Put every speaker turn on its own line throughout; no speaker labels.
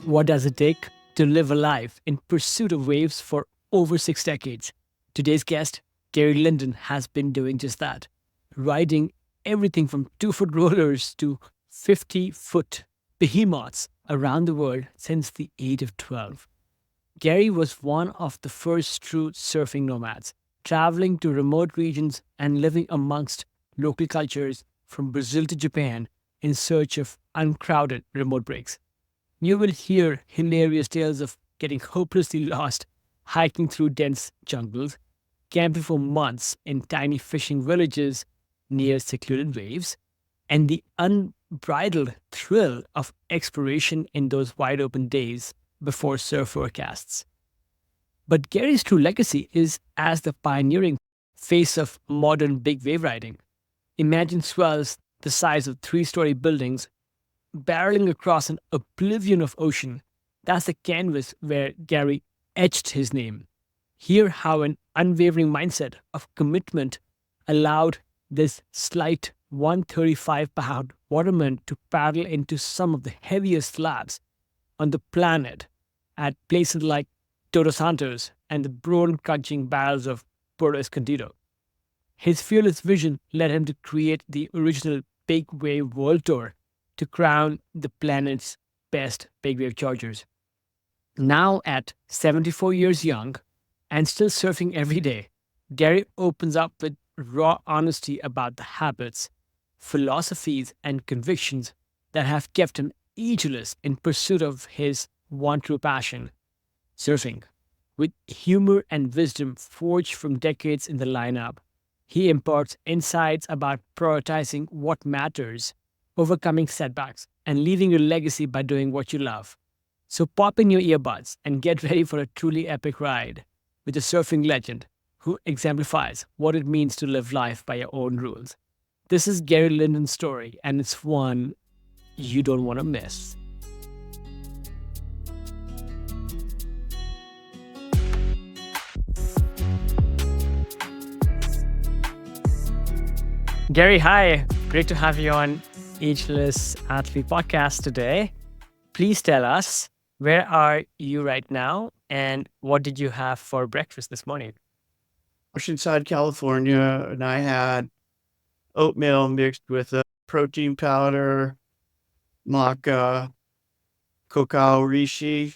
What does it take to live a life in pursuit of waves for over 6 decades? Today's guest, Gary Linden, has been doing just that, riding everything from 2 foot rollers to 50-foot behemoths around the world since the age of 12. Gary was one of the first true surfing nomads, traveling to remote regions and living amongst local cultures from Brazil to Japan in search of uncrowded remote breaks. You will hear hilarious tales of getting hopelessly lost, hiking through dense jungles, camping for months in tiny fishing villages near secluded waves, and the unbridled thrill of exploration in those wide open days before surf forecasts. But Gary's true legacy is as the pioneering face of modern big wave riding. Imagine swells the size of 3-story buildings barreling across an oblivion of ocean. That's the canvas where Gary etched his name. Hear how an unwavering mindset of commitment allowed this slight 135-pound waterman to paddle into some of the heaviest slabs on the planet at places like Todos Santos and the bone-crunching barrels of Puerto Escondido. His fearless vision led him to create the original Big Wave World Tour to crown the planet's best big wave chargers. Now, at 74 years young and still surfing every day, Gary opens up with raw honesty about the habits, philosophies, and convictions that have kept him ageless in pursuit of his one true passion, surfing. With humor and wisdom forged from decades in the lineup, he imparts insights about prioritizing what matters, overcoming setbacks, and leaving a legacy by doing what you love. So pop in your earbuds and get ready for a truly epic ride with a surfing legend who exemplifies what it means to live life by your own rules. This is Gary Linden's story, and it's one you don't want to miss. Gary, hi. Great to have you on Ageless Athlete Podcast today. Please tell us, where are you right now and what did you have for breakfast this morning?
Oceanside, California, and I had oatmeal mixed with a protein powder, maca, cacao rishi,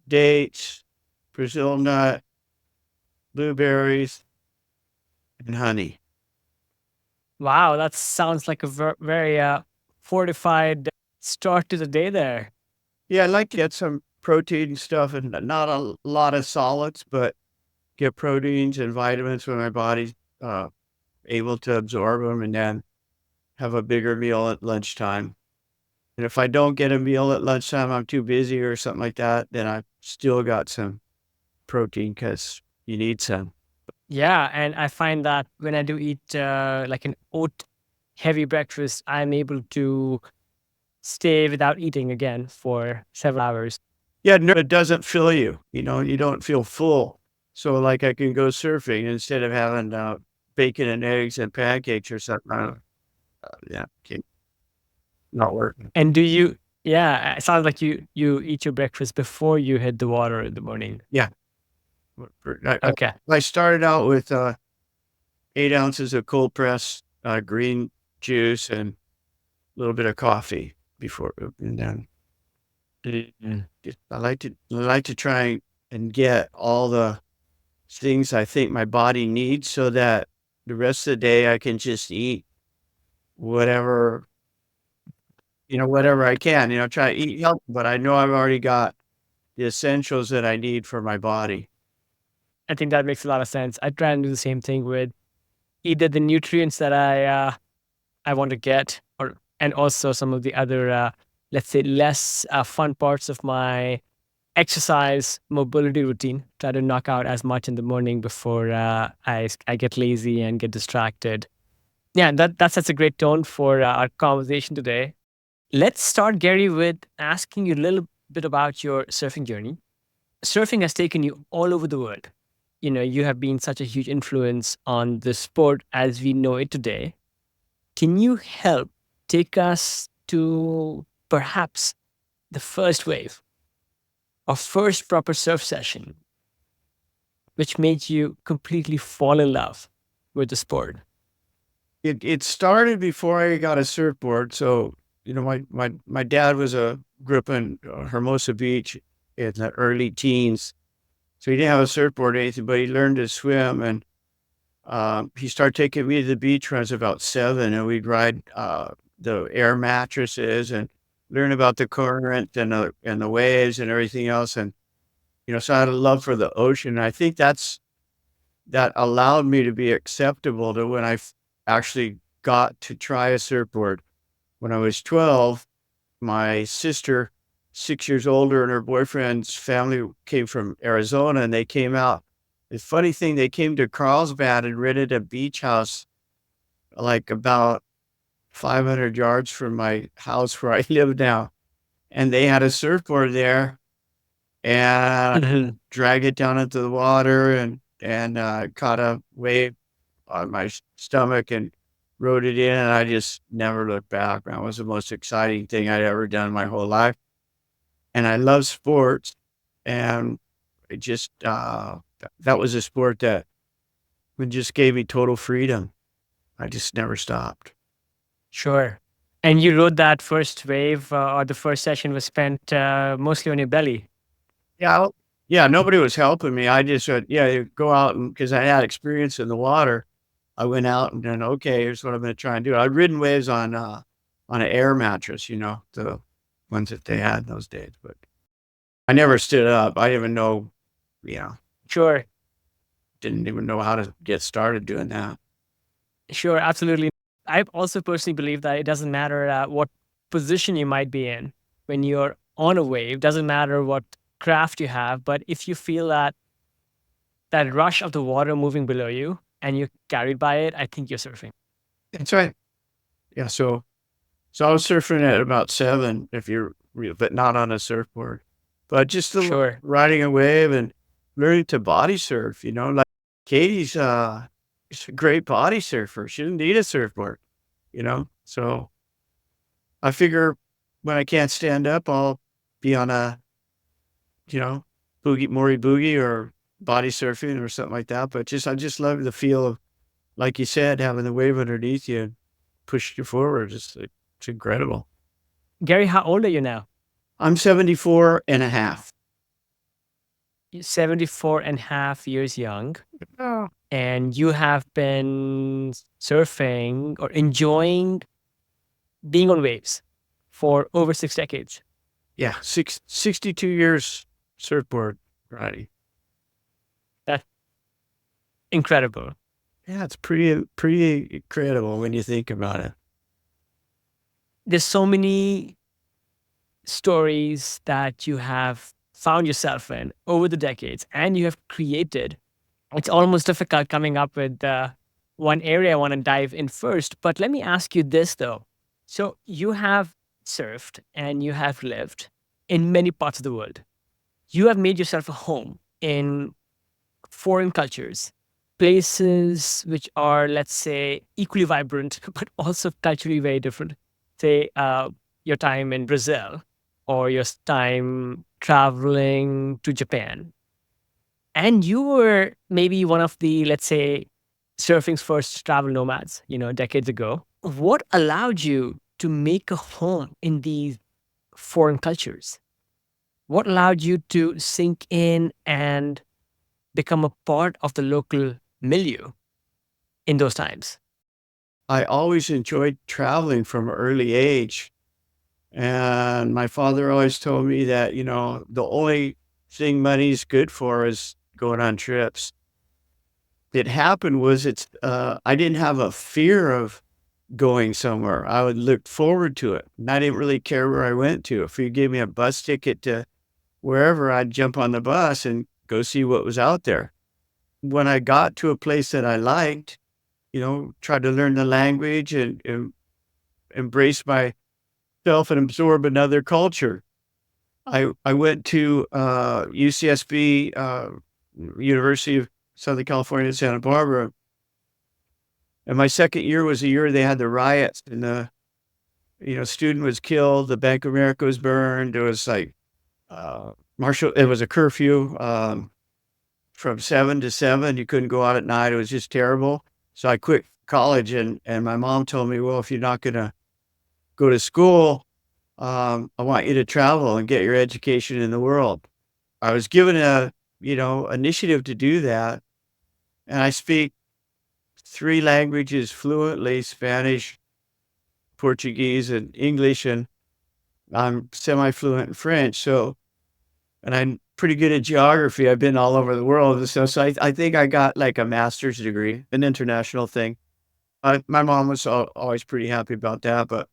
dates, Brazil nut, blueberries, and honey.
Wow, that sounds like a very fortified start to the day there.
Yeah, I like to get some protein stuff and not a lot of solids, but get proteins and vitamins when my body's able to absorb them, and then have a bigger meal at lunchtime. And if I don't get a meal at lunchtime, I'm too busy or something like that, then I've still got some protein because you need some.
Yeah, and I find that when I do eat like an oat heavy breakfast, I'm able to stay without eating again for several hours.
Yeah, no, it doesn't fill you. You know, you don't feel full. So, like, I can go surfing instead of having bacon and eggs and pancakes or something. Yeah, not working.
And do you, yeah, it sounds like you eat your breakfast before you hit the water in the morning.
Yeah.
Okay.
I started out with 8 ounces of cold pressed green juice and a little bit of coffee before, and then I like to try and get all the things I think my body needs so that the rest of the day I can just eat whatever I can, try to eat healthy, but I know I've already got the essentials that I need for my body.
I think that makes a lot of sense. I try and do the same thing with either the nutrients that I want to get, and also some of the other, let's say, less fun parts of my exercise mobility routine. Try to knock out as much in the morning before I get lazy and get distracted. Yeah, that sets a great tone for our conversation today. Let's start, Gary, with asking you a little bit about your surfing journey. Surfing has taken you all over the world. You have been such a huge influence on the sport as we know it today. Can you help take us to perhaps the first wave? a first proper surf session, which made you completely fall in love with the sport?
It started before I got a surfboard. So, my dad grew up in Hermosa Beach in the early teens. So he didn't have a surfboard or anything, but he learned to swim. And he started taking me to the beach when I was about 7, and we'd ride the air mattresses and learn about the current and the waves and everything else. And so I had a love for the ocean. And I think that allowed me to be acceptable to when actually got to try a surfboard. When I was 12, my sister, 6 years older, and her boyfriend's family came from Arizona, and they came out. The funny thing, they came to Carlsbad and rented a beach house, like, about 500 yards from my house where I live now, and they had a surfboard there, and I
Mhm.
dragged it down into the water and caught a wave on my stomach and rode it in, and I just never looked back. That was the most exciting thing I'd ever done in my whole life, and I love sports, and it just, that was a sport that it just gave me total freedom. I just never stopped.
Sure. And you rode that first wave, or the first session was spent mostly on your belly.
Yeah, yeah, nobody was helping me. I just said, "Yeah, you go out," and because I had experience in the water, I went out and then, "Okay, here's what I'm gonna try and do." I'd ridden waves on an air mattress, the ones that they had in those days, but I never stood up. I didn't even know, you know,
Sure.
didn't even know how to get started doing that.
Sure, absolutely. I also personally believe that it doesn't matter what position you might be in when you're on a wave, doesn't matter what craft you have, but if you feel that rush of the water moving below you and you're carried by it, I think you're surfing.
That's right. Yeah, so I was surfing at about 7 if you're real, but not on a surfboard. But just the
Sure.
riding a wave and learning to body surf, like Katie's, she's a great body surfer. She doesn't need a surfboard. So I figure when I can't stand up, I'll be on a, you know, Maury boogie or body surfing or something like that. But I just love the feel of, like you said, having the wave underneath you and push you forward. It's incredible.
Gary, how old are you now?
I'm 74 and a half.
You're 74 and a half years young,
Oh.
and you have been surfing or enjoying being on waves for over 6 decades.
Yeah, 62 years surfboard riding.
That's incredible.
Yeah, it's pretty incredible when you think about it.
There's so many stories that you have found yourself in over the decades and you have created. It's almost difficult coming up with one area I want to dive in first. But let me ask you this, though. So you have surfed and you have lived in many parts of the world. You have made yourself a home in foreign cultures, places which are, let's say, equally vibrant, but also culturally very different. Say, your time in Brazil or your time traveling to Japan. And you were maybe one of the, let's say, surfing's first travel nomads, decades ago. What allowed you to make a home in these foreign cultures? What allowed you to sink in and become a part of the local milieu in those times?
I always enjoyed traveling from an early age. And my father always told me that, the only thing money's good for is going on trips. It happened was I didn't have a fear of going somewhere. I would look forward to it. And I didn't really care where I went to. If you gave me a bus ticket to wherever, I'd jump on the bus and go see what was out there. When I got to a place that I liked, tried to learn the language and embrace myself and absorb another culture. I went to UCSB, University of Southern California, Santa Barbara, and my second year was the year they had the riots, and student was killed. The Bank of America was burned. There was like it was a curfew, from 7 to 7. You couldn't go out at night. It was just terrible. So I quit college, and my mom told me, well, if you're not gonna go to school, I want you to travel and get your education in the world. I was given a, initiative to do that, and I speak 3 languages fluently, Spanish, Portuguese, and English, and I'm semi-fluent in French, and I'm pretty good at geography. I've been all over the world and stuff, so I think I got, like, a master's degree, an international thing. My mom was always pretty happy about that, but,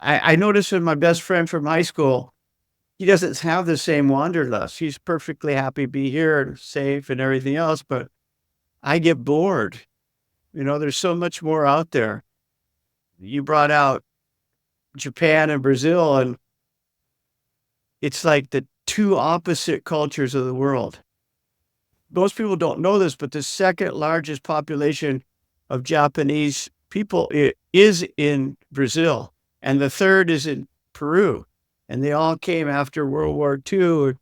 I noticed with my best friend from high school, he doesn't have the same wanderlust. He's perfectly happy to be here and safe and everything else, but I get bored. There's so much more out there. You brought out Japan and Brazil, and it's like the 2 opposite cultures of the world. Most people don't know this, but the second largest population of Japanese people is in Brazil, and the third is in Peru, and they all came after World War II.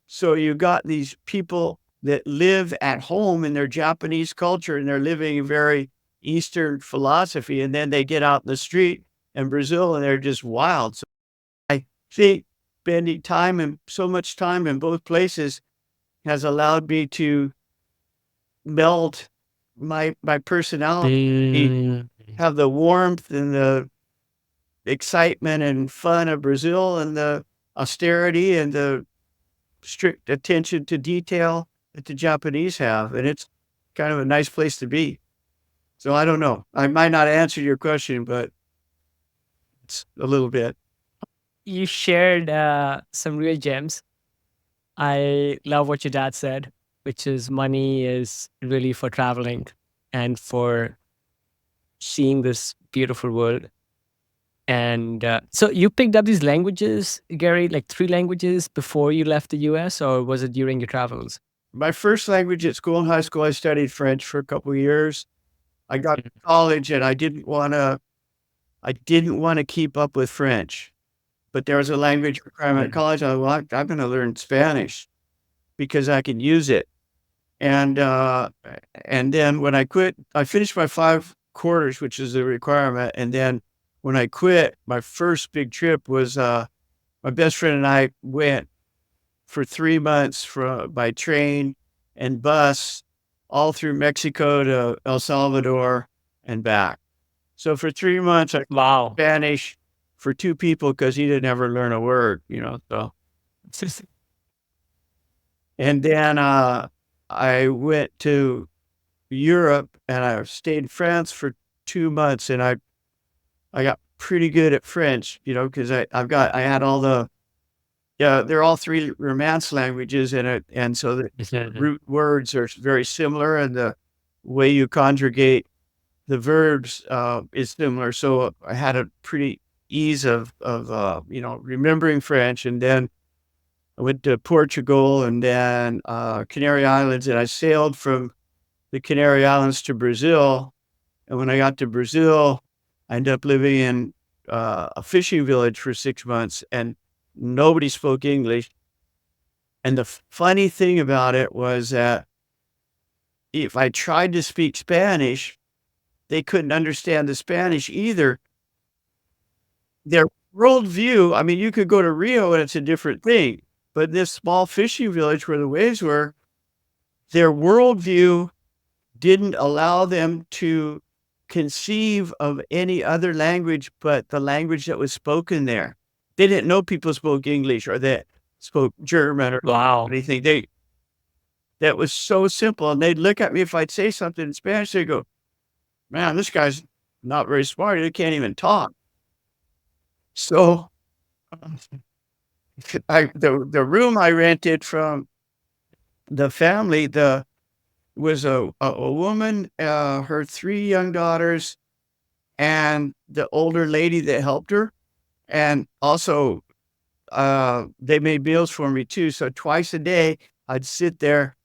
So you got these people that live at home in their Japanese culture, and they're living a very Eastern philosophy, and then they get out in the street in Brazil, and they're just wild. So I think spending so much time in both places has allowed me to meld my personality,
Mm.
have the warmth and the excitement and fun of Brazil, and the austerity and the strict attention to detail that the Japanese have, and it's kind of a nice place to be. So I don't know. I might not answer your question, but it's a little bit.
You shared some real gems. I love what your dad said, which is money is really for traveling and for seeing this beautiful world. And so you picked up these languages, Gary, like 3 languages before you left the US, or was it during your travels?
My first language at school in high school, I studied French for a couple of years. I got to college, and I didn't wanna keep up with French, but there was a language requirement in college. I'm gonna learn Spanish because I can use it. And, and then when I quit, I finished my 5 quarters, which is the requirement, and then when I quit, my first big trip was, my best friend and I went for 3 months by train and bus all through Mexico to El Salvador and back. So for 3 months, I
Wow.
Spanish for 2 people because he didn't ever learn a word, so. And then, I went to Europe, and I stayed in France for 2 months, and I got pretty good at French, because I had all the yeah, they're all 3 Romance languages in it, and so the root words are very similar, and the way you conjugate the verbs, is similar, so I had a pretty ease of remembering French, and then I went to Portugal and then, Canary Islands, and I sailed from the Canary Islands to Brazil, and when I got to Brazil, I ended up living in, a fishing village for 6 months, and nobody spoke English, and the funny thing about it was that if I tried to speak Spanish, they couldn't understand the Spanish either. Their worldview, I mean, you could go to Rio and it's a different thing, but this small fishing village where the waves were, their worldview didn't allow them to conceive of any other language but the language that was spoken there. They didn't know people spoke English or that spoke German or
Wow.
anything. That was so simple, and they'd look at me if I'd say something in Spanish, they'd go, "Man, this guy's not very smart, he can't even talk." So, the room I rented from the family, was a woman, her 3 young daughters, and the older lady that helped her, and also, they made meals for me too, so twice a day, I'd sit there,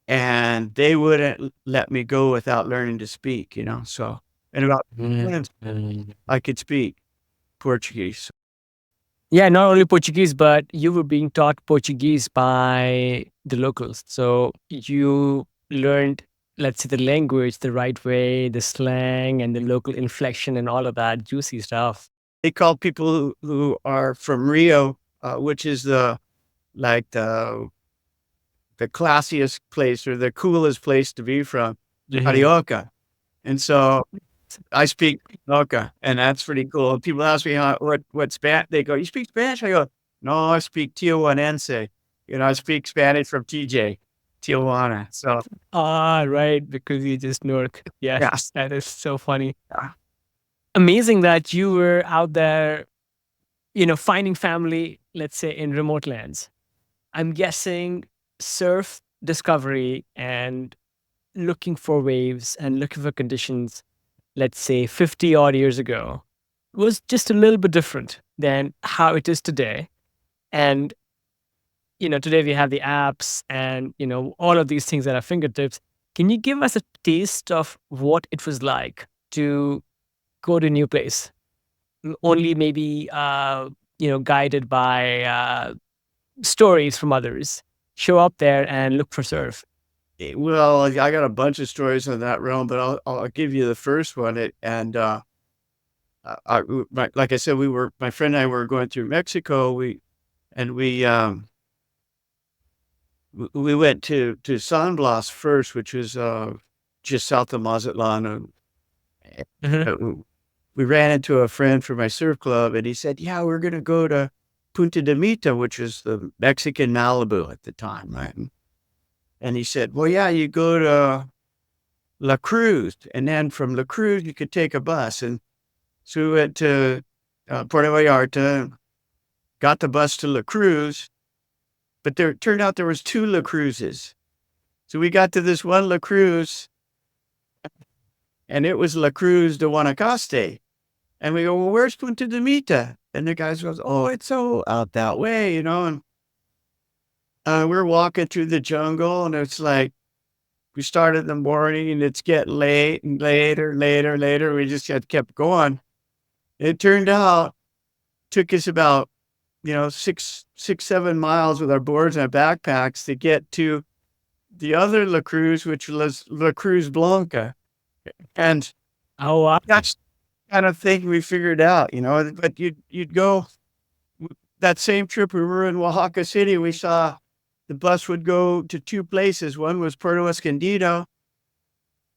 and they wouldn't let me go without learning to speak, so in about 2
Mm,
months,
mm.
I could speak Portuguese.
Yeah, not only Portuguese, but you were being taught Portuguese by the locals. So you learned, let's say, the language the right way, the slang and the local inflection and all of that juicy stuff.
They call people who are from Rio, which is like the classiest place or the coolest place to be from,
Mhm.
Carioca. And so I speak Carioca, and that's pretty cool. People ask me what Spanish. They go, "You speak Spanish?" I go, "No, I speak Tijuanense. I speak Spanish from TJ, Tijuana." So
Ah, right, because you just Newark. Yes,
yes,
that is so funny.
yeah.
Amazing that you were out there, finding family, let's say, in remote lands. I'm guessing surf discovery and looking for waves and looking for conditions, let's say 50 odd years ago, was just a little bit different than how it is today. And, today we have the apps and, all of these things at our fingertips. Can you give us a taste of what it was like to go to a new place? Only maybe, guided by stories from others. Show up there and look for surf.
Well, I got a bunch of stories in that realm, but I'll give you the first one. Like I said, my friend and I were going through Mexico. And we we went to San Blas first, which was just south of Mazatlan.
Mhm.
We ran into a friend from my surf club, and he said, "Yeah, we're gonna go to Punta de Mita, which is the Mexican Malibu at the time, right?" And he said, "Well, yeah, you go to La Cruz, and then from La Cruz you could take a bus." And so we went to Puerto Vallarta, got the bus to La Cruz, but there it turned out there was two La Cruzes. So we got to this one La Cruz, and it was La Cruz de Guanacaste. And we go, "Well, where's Punta de Mita?" And the guy goes, "Oh, it's so out that way." And we're walking through the jungle, and it's like we started in the morning, and it's getting late and later, later, later. We just had kept going. It turned out took us about 7 miles with our boards and our backpacks to get to the other La Cruz, which was La Cruz Blanca, and
Oh, wow.
that's kind of thing we figured out. But you'd go that same trip. We were in Oaxaca City. We saw the bus would go to two places. One was Puerto Escondido,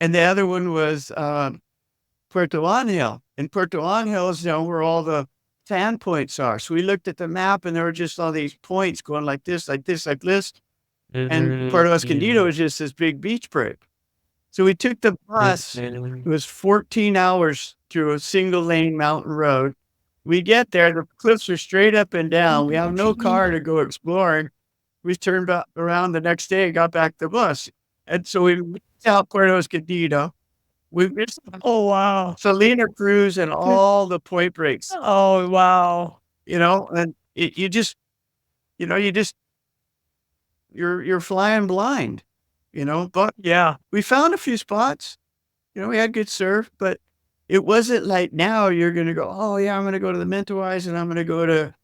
and the other one was Puerto Angel. And Puerto Angel is where all the fan points are. So we looked at the map, and there were just all these points going like this, like this, like this. And Puerto Escondido
Mm.
was just this big beach break. So we took the bus. It was 14 hours through a single lane mountain road. We get there, the cliffs are straight up and down. We have no car to go exploring. We turned back around the next day and got back the bus. And so we missed out Puerto Escondido. We missed
Oh, wow.
Salina Cruz and all the point breaks,
Oh, wow.
and you just, you know, you just, you're flying blind. But
Yeah.
we found a few spots. We had good surf, but it wasn't like now you're going to go, "Oh yeah, I'm going to go to the Mentawais and I'm going to go to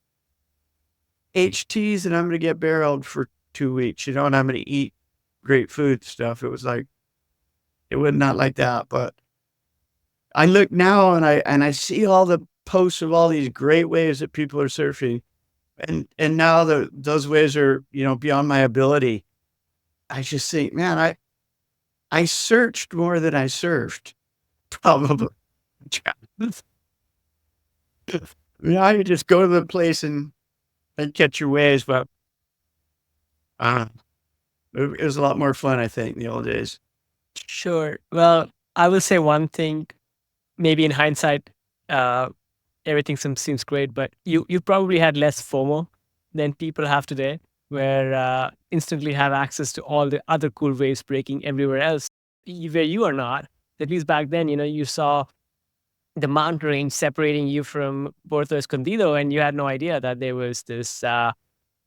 HTs and I'm going to get barreled for 2 weeks, and I'm going to eat great food stuff." It was like, it was not like that. But I look now and I see all the posts of all these great waves that people are surfing. And now those waves are, beyond my ability. I just think, man, I searched more than I surfed, probably. Now you just go to the place and catch your waves, but uh, it was a lot more fun, I think, in the old days.
Sure. Well, I will say one thing, maybe in hindsight, uh, everything seems great, but you probably had less FOMO than people have today, where instantly have access to all the other cool waves breaking everywhere else, where you are not. At least back then, you saw the mountain range separating you from Puerto Escondido, and you had no idea that there was this,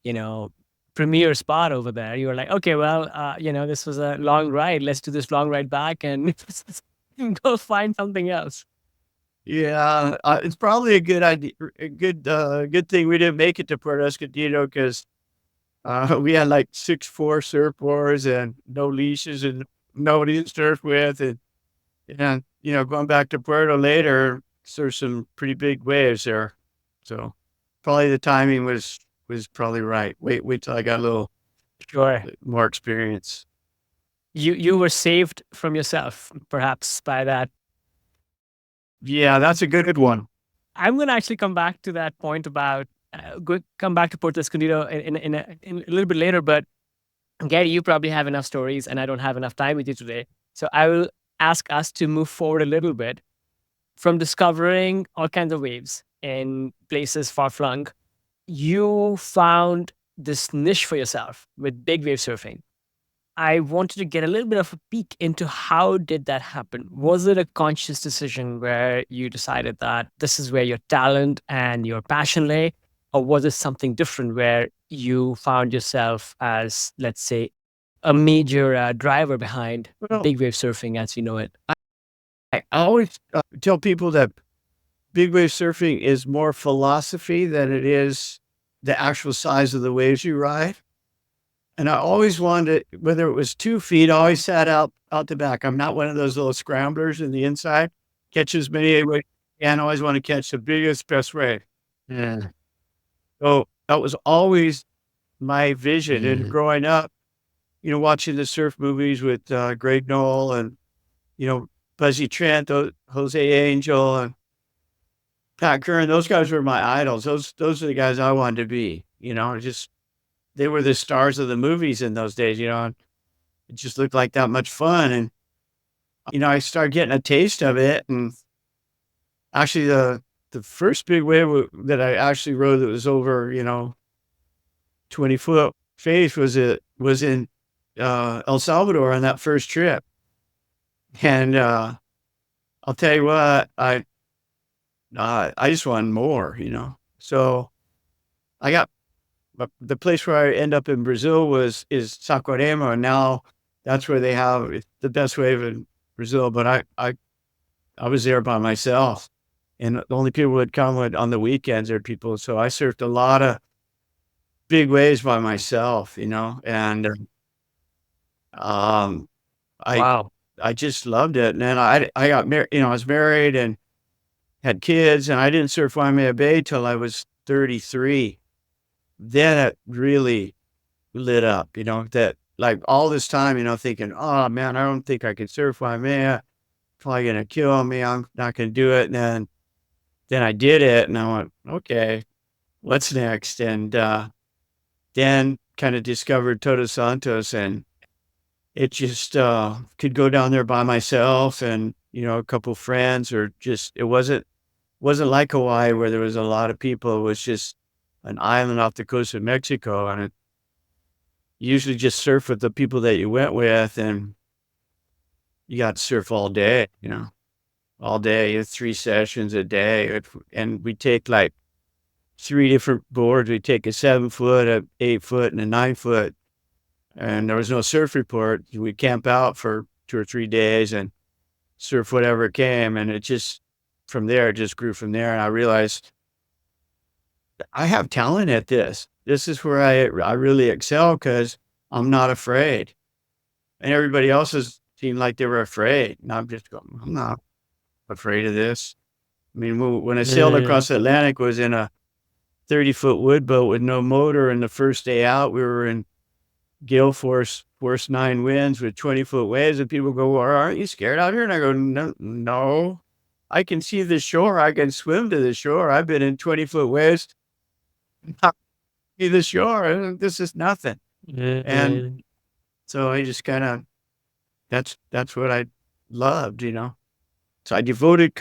you know, premier spot over there. You were like, okay, well, this was a long ride. Let's do this long ride back and go find something else.
Yeah, it's probably a good idea, a good thing we didn't make it to Puerto Escondido because we had like 6'4" surfboards and no leashes and nobody to surf with, and going back to Puerto later, there's some pretty big waves there, so probably the timing was probably right. Wait till I got a little
Sure.
more experience.
You were saved from yourself, perhaps, by that.
Yeah, that's a good one.
I'm going to actually come back to that point about come back to Puerto Escondido in a little bit later. But Gary, you probably have enough stories, and I don't have enough time with you today. So I will ask us to move forward a little bit from discovering all kinds of waves in places far flung. You found this niche for yourself with big wave surfing. I wanted to get a little bit of a peek into how did that happen? Was it a conscious decision where you decided that this is where your talent and your passion lay? Or was it something different where you found yourself as, let's say, a major driver behind
Well,
big wave surfing as you know it?
I always tell people that big wave surfing is more philosophy than it is the actual size of the waves you ride. And I always wanted, whether it was 2 feet, I always sat out the back. I'm not one of those little scramblers in the inside. Catch as many waves and I always want to catch the biggest, best wave. Yeah. So that was always my vision. And growing up, watching the surf movies with Greg Knoll and Buzzy Trent, Jose Angel, and Pat Curran. Those guys were my idols. Those are the guys I wanted to be. Just they were the stars of the movies in those days. And it just looked like that much fun. And I started getting a taste of it. And actually, the first big wave that I actually rode that was over 20-foot face was in El Salvador on that first trip. And I'll tell you what, I just wanted more. So I got the place where I end up in Brazil is Saquarema, and now that's where they have the best wave in Brazil. But I was there by myself, and the only people who would come on the weekends are people. So I surfed a lot of big waves by myself, and I
Wow.
I just loved it. And then I got married. I was married and had kids, and I didn't surf Waimea Bay till I was 33. Then it really lit up, that like all this time, thinking, oh man, I don't think I can surf Waimea. Probably gonna kill me. I'm not gonna do it. And then I did it, and I went, okay, what's next? And then kind of discovered Todos Santos, and it just could go down there by myself and a couple friends, or just it wasn't like Hawaii where there was a lot of people. It was just an island off the coast of Mexico, and it usually just surf with the people that you went with, and you got to surf all day, all day. You have 3 sessions a day, and we take like 3 different boards. We take a 7-foot, a 8-foot, and a 9-foot, and there was no surf report. We'd camp out for 2 or 3 days and surf whatever came, and it just grew from there, and I realized I have talent at this. This is where I really excel because I'm not afraid, and everybody else seemed like they were afraid, and I'm just going, I'm not afraid of this. I mean, when I sailed across the Atlantic, was in a 30-foot wood boat with no motor, and the first day out, we were in gale force 9 winds with 20-foot waves, and people go, well, aren't you scared out here? And I go, no, I can see the shore. I can swim to the shore. I've been in 20-foot waves. I see the shore. This is nothing. And so I just kind of, that's what I loved, So I devoted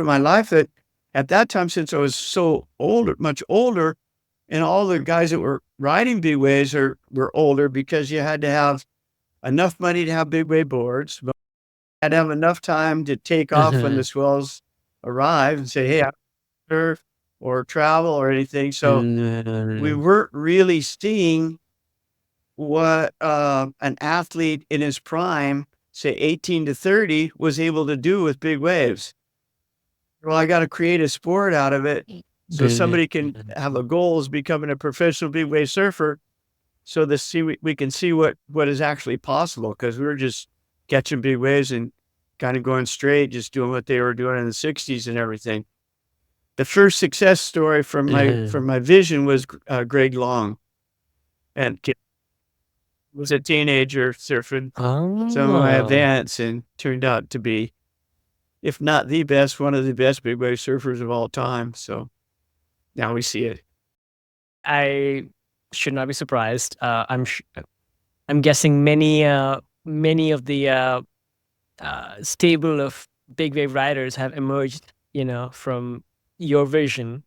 my life at that time, since I was so older, much older, and all the guys that were riding big waves were older, because you had to have enough money to have big wave boards, but you had to have enough time to take off when the swells arrive and say, hey, I surf or travel or anything. So we weren't really seeing what an athlete in his prime, say 18 to 30, was able to do with big waves. well, I got to create a sport out of it so somebody can have a goal is becoming a professional big wave surfer. So we can see what is actually possible because we were just catching big waves and kind of going straight, just doing what they were doing in the '60s and everything. The first success story from my vision was Greg Long, and was a teenager surfing some of my
Oh,
events and turned out to be, if not the best, one of the best big wave surfers of all time. So now we see it.
I should not be surprised. I'm guessing many of the stable of big wave riders have emerged, from your vision.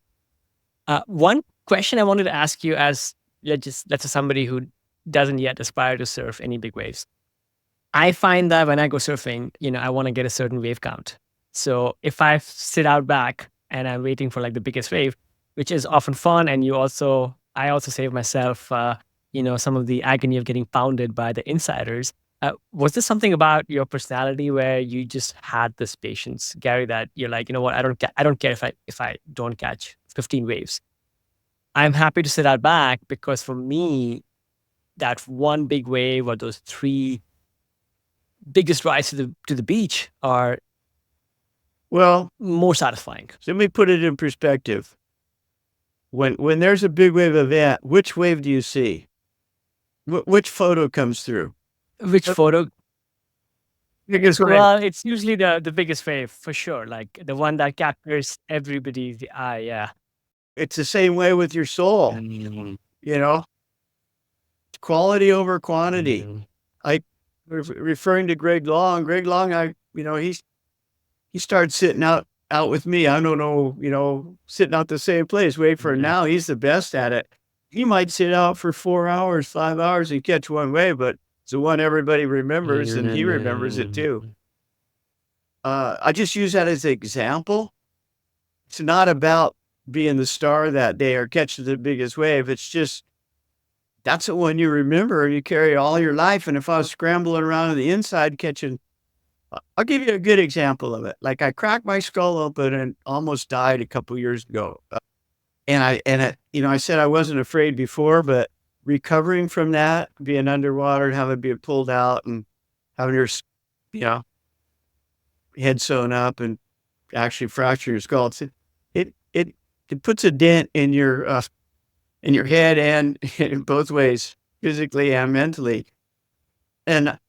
One question I wanted to ask you, as let's say somebody who doesn't yet aspire to surf any big waves. I find that when I go surfing, I want to get a certain wave count. So if I sit out back and I'm waiting for like the biggest wave, which is often fun, and I also save myself, some of the agony of getting pounded by the insiders. Was this something about your personality where you just had this patience, Gary, that you're like, you know what, I don't care if I don't catch 15 waves. I'm happy to sit out back because for me, that one big wave or those three biggest rides to the beach are
Well,
more satisfying.
so let me put it in perspective. When there's a big wave event, which wave do you see? Which photo comes through?
Which
Uh,
photo?
Biggest wave.
Well, it's usually the biggest wave for sure, like the one that captures everybody's eye. Yeah.
It's the same way with your soul.
Mhm.
You know, quality over quantity.
Mhm.
I referring to Greg Long. Greg Long, he started sitting out with me. I don't know, sitting out the same place, wait for
Mhm.
now. He's the best at it. He might sit out for 4 hours, 5 hours and catch one wave, but it's the one everybody remembers and he remembers it too. I just use that as an example. It's not about being the star that day or catching the biggest wave. It's just that's the one you remember and you carry all your life. And if I was scrambling around on the inside catching, I'll give you a good example of it. Like I cracked my skull open and almost died a couple years ago. I said I wasn't afraid before, but recovering from that, being underwater and having been pulled out and having you know, head sewn up and actually fracture your skull, it it it puts a dent in your head and in both ways, physically and mentally. And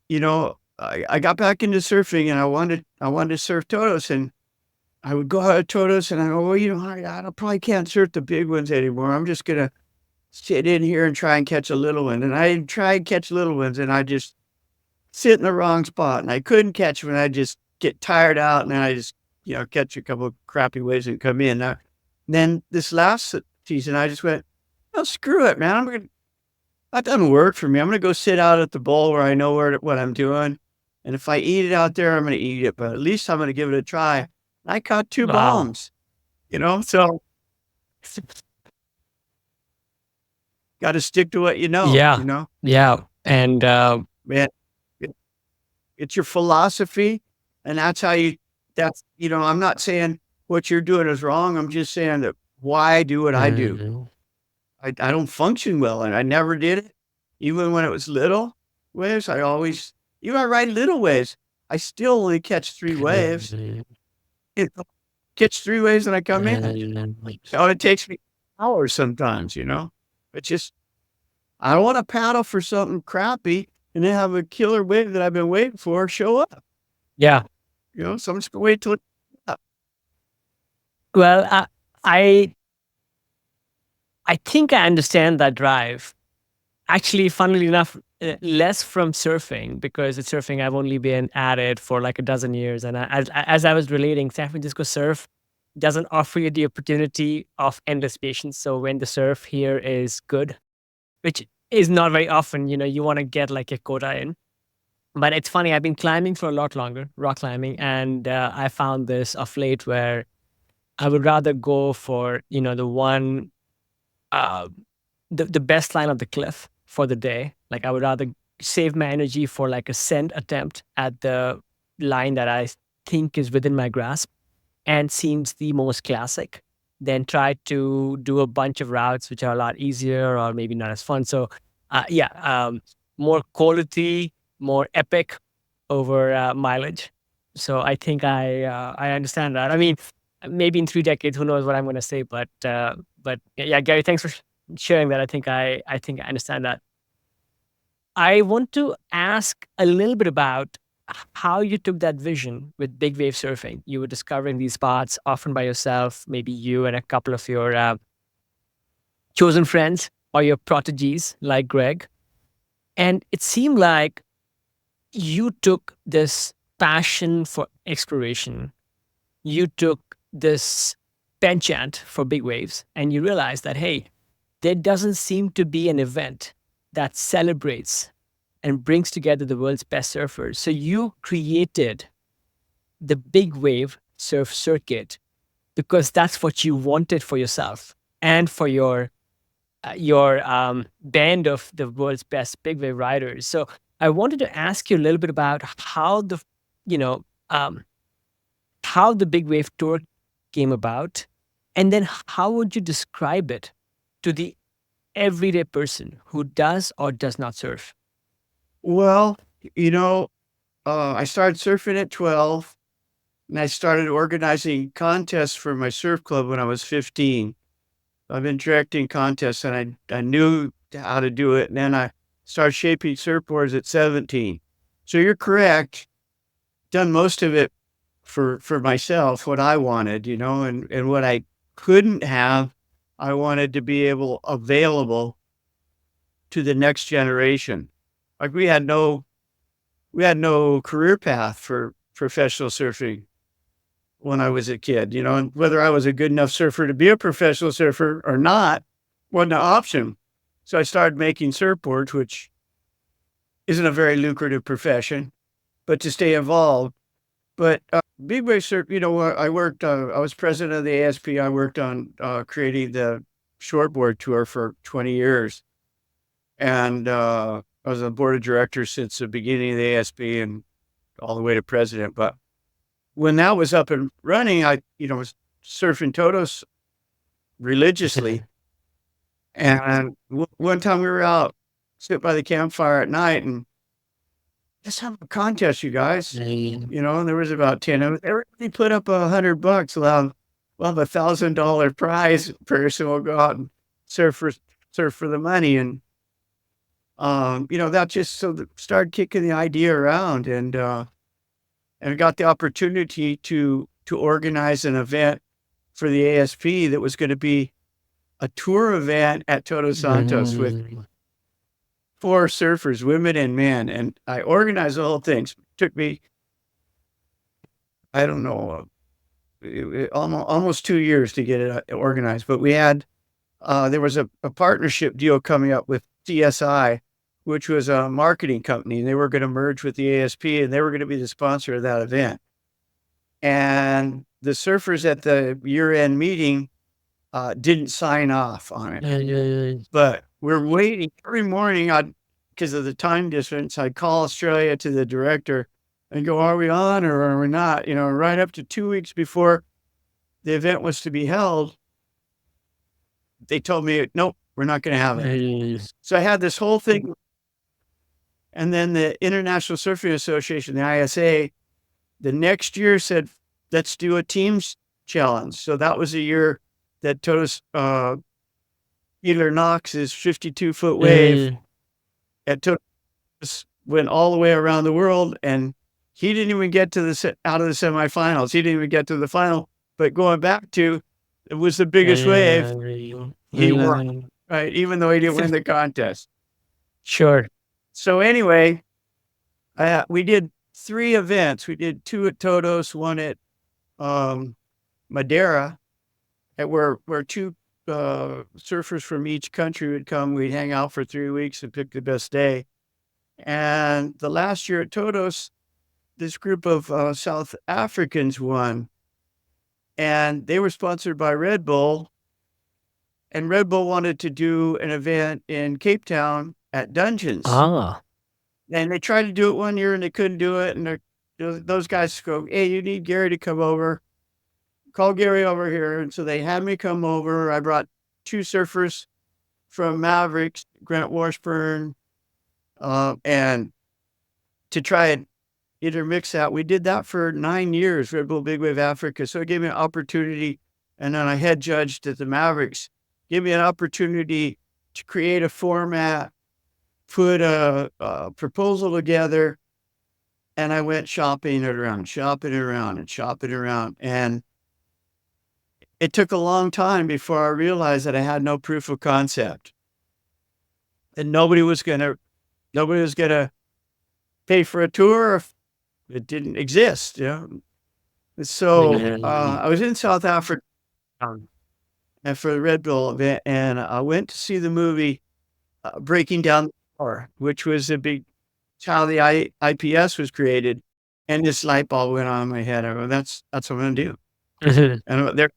I got back into surfing and I wanted to surf Todos and I would go out to Todos and I go, well, I probably can't surf the big ones anymore. I'm just gonna sit in here and try and catch a little one. And I try and catch little ones and I just sit in the wrong spot and I couldn't catch them and I just get tired out and then I just, catch a couple of crappy waves and come in. Then this last season, I just went, oh, screw it, man. That doesn't work for me. I'm gonna go sit out at the bowl where I know what I'm doing. And if I eat it out there, I'm gonna eat it, but at least I'm gonna give it a try. I caught two
Wow.
bombs, so got to stick to what you know,
Yeah. Yeah. And
man, it, it's your philosophy. And that's how I'm not saying what you're doing is wrong. I'm just saying that why I do what I do.
Mhm.
I don't function well, and I never did it. Even when it was little waves, even I ride little waves, I still only catch 3 waves. It catch 3 waves and I come in. Oh, it takes me hours sometimes. It's just I don't wanna paddle for something crappy and then have a killer wave that I've been waiting for show up,
Yeah.
so I'm just gonna wait till it up.
Well, I I think I understand that drive. Actually, funnily enough, less from surfing, because it's surfing I've only been at it for like a dozen years. And as I was relating, San Francisco surf doesn't offer you the opportunity of endless patience. So when the surf here is good, which is not very often, you want to get like a quota in. But it's funny, I've been climbing for a lot longer, rock climbing, and I found this of late where I would rather go for, the one uh, the best line of the cliff for the day. Like I would rather save my energy for like a send attempt at the line that I think is within my grasp, and seems the most classic, then try to do a bunch of routes which are a lot easier or maybe not as fun. So, more quality, more epic over mileage. So I think I understand that. I mean, maybe in 3 decades, who knows what I'm going to say? But yeah, Gary, thanks for sharing that. I think I understand that. I want to ask a little bit about how you took that vision with big wave surfing. You were discovering these spots often by yourself, maybe you and a couple of your chosen friends or your proteges like Greg. And it seemed like you took this passion for exploration, you took this penchant for big waves, and you realized that, hey, there doesn't seem to be an event that celebrates and brings together the world's best surfers. So you created the big wave surf circuit because that's what you wanted for yourself and for your band of the world's best big wave riders. So I wanted to ask you a little bit about how you know, um, how the big wave tour came about, and then how would you describe it to the everyday person who does or does not surf?
Well, you know, I started surfing at 12, and I started organizing contests for my surf club when I was 15. I've been directing contests, and I knew how to do it, and then I started shaping surfboards at 17. So you're correct. Done most of it for myself, what I wanted, and what I couldn't have, I wanted to be available to the next generation. Like we had no career path for professional surfing when I was a kid, and whether I was a good enough surfer to be a professional surfer or not wasn't an option. So I started making surfboards, which isn't a very lucrative profession, but to stay involved. But big wave surf, I was president of the ASP. I worked on creating the shortboard tour for 20 years. And I was on the board of directors since the beginning of the ASB and all the way to president. But when that was up and running, I was surfing Totos religiously. And one time we were out sitting by the campfire at night and let's have a contest, you guys. And there was about 10 of us. Everybody put up $100. We'll have $1,000 prize person. We'll go out and surf for the money. And that just started kicking the idea around, and got the opportunity to organize an event for the ASP that was going to be a tour event at Todos Santos with 4 surfers, women and men, and I organized the whole thing. It took me, I don't know, almost 2 years to get it organized. But we had there was a partnership deal coming up with CSI, which was a marketing company, and they were going to merge with the ASP, and they were going to be the sponsor of that event. And the surfers at the year-end meeting didn't sign off on it. But we're waiting every morning. Because of the time difference, I'd call Australia to the director and go, "Are we on or are we not?" Right up to 2 weeks before the event was to be held, they told me, "Nope, we're not going to have it." So I had this whole thing. And then the International Surfing Association, the ISA, the next year said, "Let's do a teams challenge." So that was the year that Todos Peter Knox's 52-foot wave at Todos went all the way around the world, and he didn't even get to out of the semifinals. He didn't even get to the final. But going back to, it was the biggest wave. He won, right? Even though he didn't win the contest.
Sure.
So anyway, we did 3 events. We did 2 at Todos, 1 at Madeira, where 2 surfers from each country would come. We'd hang out for 3 weeks and pick the best day. And the last year at Todos, this group of South Africans won, and they were sponsored by Red Bull. And Red Bull wanted to do an event in Cape Town at Dungeons. And they tried to do it one year and they couldn't do it. And those guys go, "Hey, you need Gary to come over call Gary over here. And so they had me come over. I brought 2 surfers from Mavericks, Grant Washburn, and to try and intermix that. We did that for 9 years, Red Bull Big Wave Africa. So it gave me an opportunity. And then I head judged at the Mavericks, gave me an opportunity to create a format, put a proposal together. And I went shopping it around. And it took a long time before I realized that I had no proof of concept. And nobody was gonna pay for a tour if it didn't exist, you know? So I was in South Africa and for the Red Bull event, and I went to see the movie Breaking Down the Tower, which was a big how the IPS was created, and this light bulb went on in my head. I go, that's what I'm gonna do. And there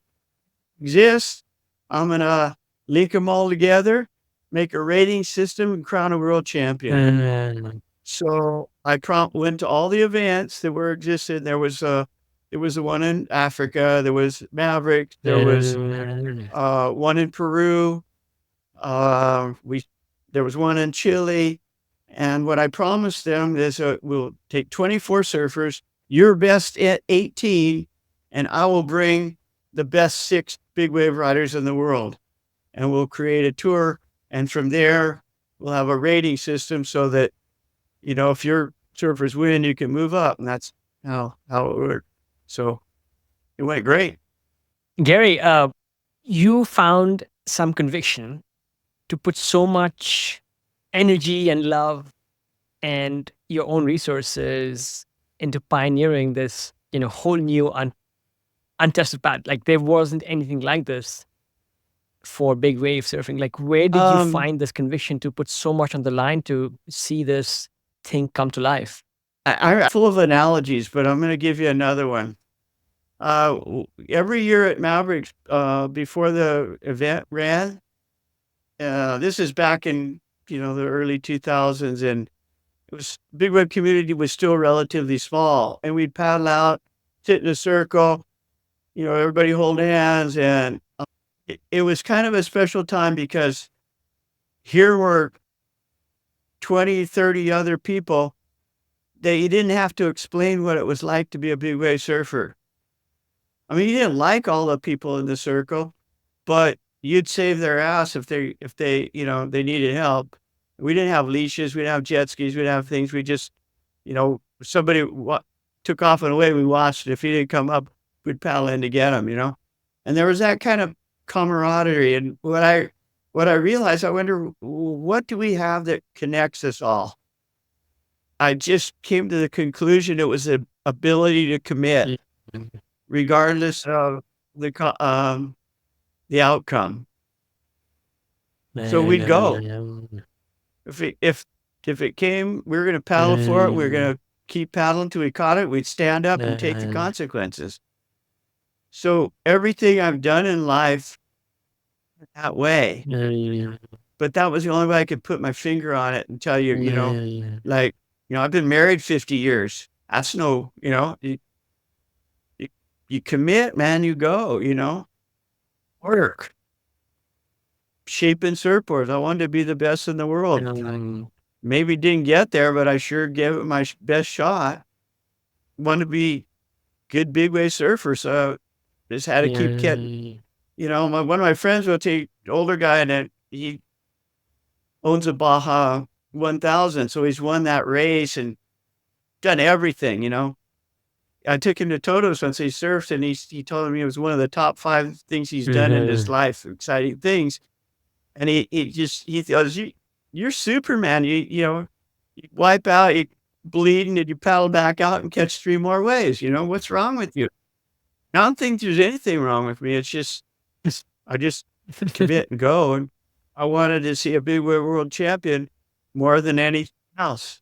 exists. I'm gonna link them all together, make a rating system, and crown a world champion. So I went to all the events that were existed. There was the one in Africa. There was Maverick. There was one in Peru. There was one in Chile. And what I promised them is we'll take 24 surfers, your best at 18, and I will bring the best 6 big wave riders in the world. And we'll create a tour. And from there, we'll have a rating system so that, you know, if your surfers win, you can move up. And that's how it worked. So it went great.
Gary, you found some conviction to put so much energy and love and your own resources into pioneering this, whole new untested path. Like there wasn't anything like this for big wave surfing. Like where did you find this conviction to put so much on the line to see this thing come to life?
I'm full of analogies, but I'm going to give you another one. Every year at Mavericks, before the event ran, this is back in, the early 2000s, and big wave community was still relatively small, and we'd paddle out, sit in a circle, everybody hold hands, and it was kind of a special time because here were 20, 30 other people that you didn't have to explain what it was like to be a big wave surfer. I mean, you didn't like all the people in the circle, but you'd save their ass if they they needed help. We didn't have leashes, we didn't have jet skis, we didn't have things. We just, somebody took off and away, we watched it. If he didn't come up, we'd paddle in to get him, And there was that kind of camaraderie. And what I realized, I wonder, what do we have that connects us all? I just came to the conclusion it was the ability to commit, regardless of the outcome. So we'd go. If it came, we were going to paddle for it. We were going to keep paddling till we caught it. We'd stand up and take the consequences. So everything I've done in life that way, but that was the only way I could put my finger on it and tell you, I've been married 50 years. That's no, you commit, man, you go, work. Shaping surfboards. I wanted to be the best in the world. Maybe didn't get there, but I sure gave it my best shot. Wanted to be good big wave surfer, so just had to keep getting. One of my friends will take older guy, and he owns a Baja 1000, so he's won that race and done everything. I took him to Toto's once he surfed, and he told me it was one of the top 5 things he's done in his life, exciting things. And he goes, you're Superman. You wipe out, you bleed, and you paddle back out and catch 3 more waves. What's wrong with you? I don't think there's anything wrong with me. It's just, I just commit and go. And I wanted to see a big wave world champion more than anything else.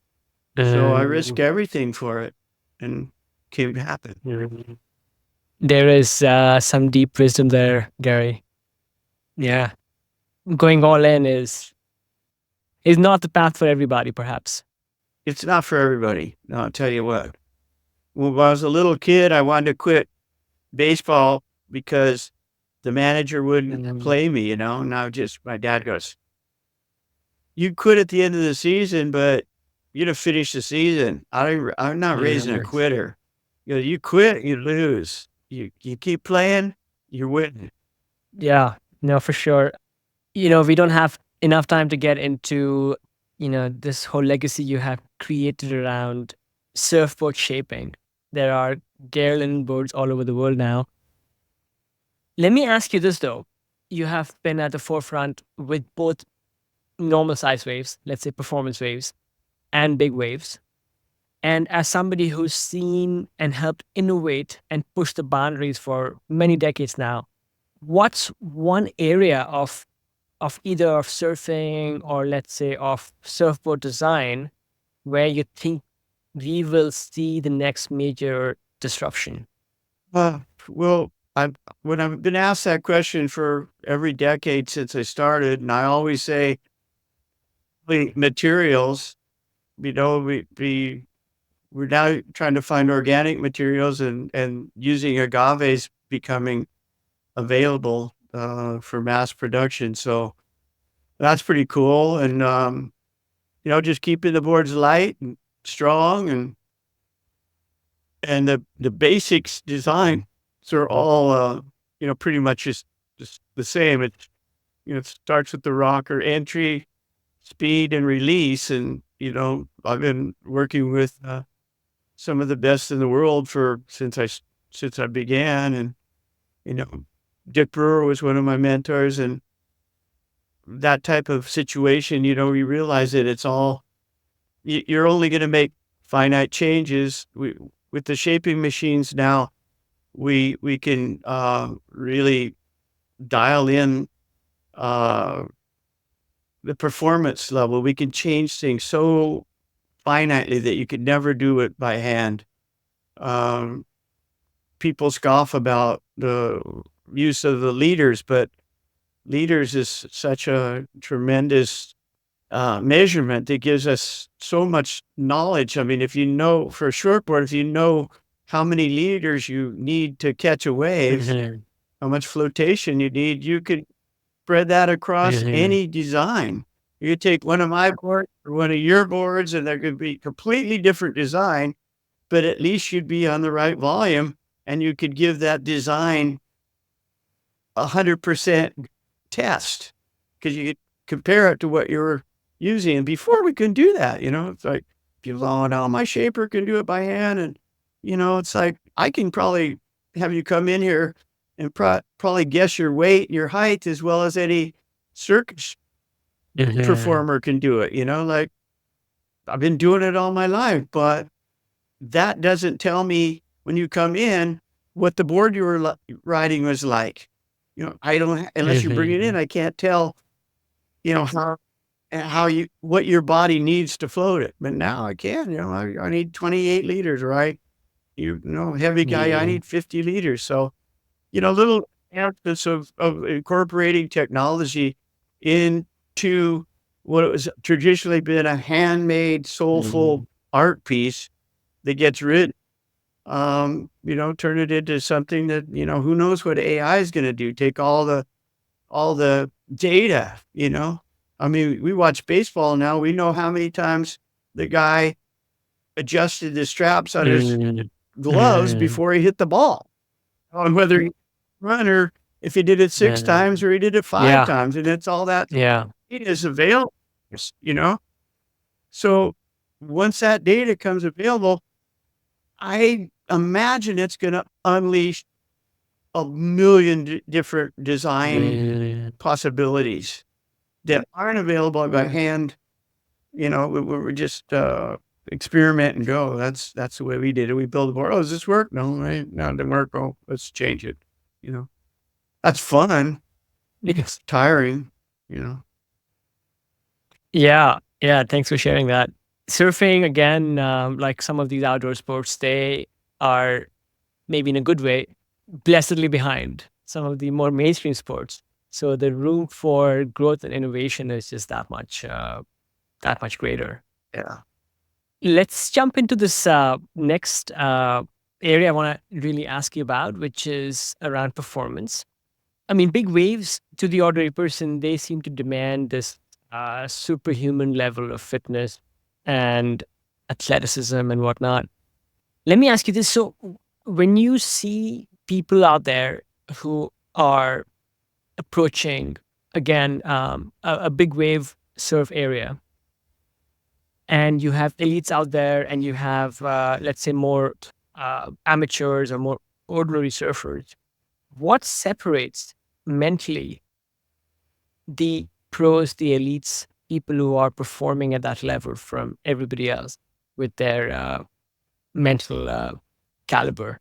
So I risk everything for it, and came to happen.
There is some deep wisdom there, Gary. Yeah. Going all in is not the path for everybody, perhaps.
It's not for everybody. No, I'll tell you what. When I was a little kid, I wanted to quit baseball because the manager wouldn't play me, and I my dad goes, "You quit at the end of the season, but you'd have finished the season. I'm not raising a quitter. You quit, you lose. You keep playing, you're winning."
Yeah, no, for sure. We don't have enough time to get into, this whole legacy you have created around surfboard shaping. There are Gare Linden boards all over the world now. Let me ask you this though. You have been at the forefront with both normal size waves, let's say performance waves, and big waves. And as somebody who's seen and helped innovate and push the boundaries for many decades now, what's one area of either of surfing or let's say of surfboard design where you think we will see the next major disruption?
Well, when I've been asked that question for every decade since I started, and I always say, materials. We're now trying to find organic materials, and using agaves becoming available for mass production. So that's pretty cool. And just keeping the boards light and strong, and the basics design. So are all pretty much just the same. It starts with the rocker entry, speed, and release. And I've been working with some of the best in the world since I began. And Dick Brewer was one of my mentors, and that type of situation, you realize that it's all you're only going to make finite changes. With the shaping machines now, we can really dial in the performance level. We can change things so finitely that you could never do it by hand. People scoff about the use of the leaders, but leaders is such a tremendous measurement that gives us so much knowledge. I mean, if you know for a shortboard, if you know how many liters you need to catch a wave, how much flotation you need, you could spread that across any design. You could take one of my boards or one of your boards, and there could be completely different design, but at least you'd be on the right volume, and you could give that design 100% test, because you could compare it to what you were using. And before, we couldn't do that. It's like, no, my shaper can do it by hand. And, it's like, I can probably have you come in here and probably guess your weight, your height, as well as any circus performer can do it. Like, I've been doing it all my life, but that doesn't tell me when you come in what the board you were riding was like. I don't, unless you bring it in, I can't tell, what your body needs to float it. But now I can. I need 28 liters, right? Heavy guy, I need 50 liters. So, little aspects of incorporating technology into what it was traditionally been a handmade, soulful art piece that gets written. Turn it into something that, who knows what AI is going to do. Take all the data, I mean, we watch baseball now. We know how many times the guy adjusted the straps on his gloves before he hit the ball, on whether he run or if he did it 6 times or he did it 5 times. And it's all that
Yeah.
it is available, So once that data comes available, I imagine it's going to unleash a million different design possibilities that aren't available by hand. We're just experiment and go. That's the way we did it. We build a board. Oh, does this work? No, right? No, it didn't work. Oh, let's change it. That's fun. It's tiring.
Yeah. Yeah. Thanks for sharing that. Surfing, again, like some of these outdoor sports, they are maybe in a good way, blessedly behind some of the more mainstream sports. So the room for growth and innovation is just that much greater.
Yeah.
Let's jump into this next area I want to really ask you about, which is around performance. I mean, big waves to the ordinary person, they seem to demand this superhuman level of fitness and athleticism and whatnot. Let me ask you this. So, when you see people out there who are approaching, again, a big wave surf area, and you have elites out there, and you have, let's say, more amateurs or more ordinary surfers, what separates mentally the pros, the elites, people who are performing at that level from everybody else with their mental caliber?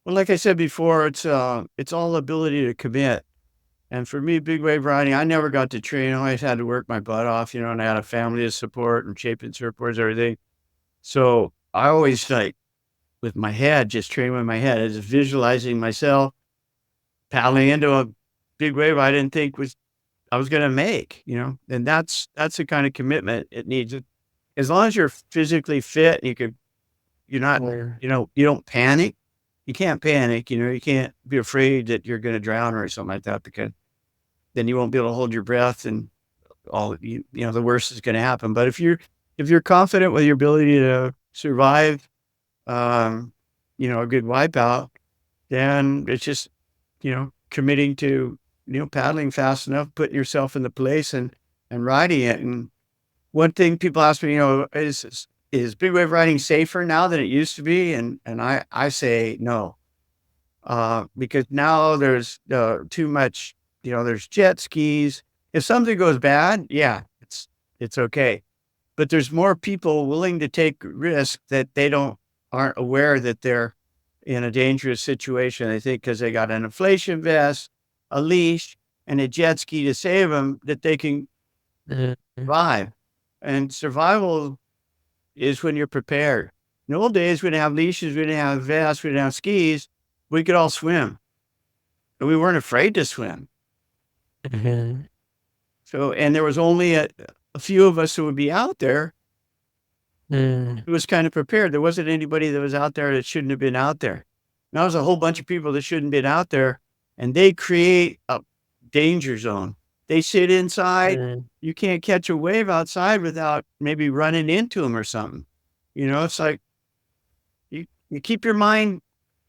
Well, like I said before, it's all ability to commit. And for me, big wave riding, I never got to train. I always had to work my butt off, and I had a family to support and shaping surfboards, everything. So I always like with my head, just train with my head, just visualizing myself paddling into a big wave I didn't think I was gonna make, and that's the kind of commitment it needs. As long as you're physically fit, you're not, you don't panic. You can't panic, you can't be afraid that you're gonna drown or something like that, because then you won't be able to hold your breath and the worst is gonna happen. But if you're confident with your ability to survive, um, a good wipeout, then it's just, committing to, paddling fast enough, putting yourself in the place and riding it. And one thing people ask me, is big wave riding safer now than it used to be? And I say no, because now there's too much, there's jet skis. If something goes bad, yeah, it's okay. But there's more people willing to take risks that aren't aware that they're in a dangerous situation. They think because they got an inflation vest, a leash, and a jet ski to save them, that they can survive. And survival is when you're prepared. In the old days, we didn't have leashes, we didn't have vests, we didn't have skis. We could all swim, and we weren't afraid to swim. So, and there was only a few of us who would be out there who was kind of prepared. There wasn't anybody that was out there that shouldn't have been out there. Now there's a whole bunch of people that shouldn't have been out there, and they create a danger zone. They sit inside. You can't catch a wave outside without maybe running into them or something. It's like you keep your mind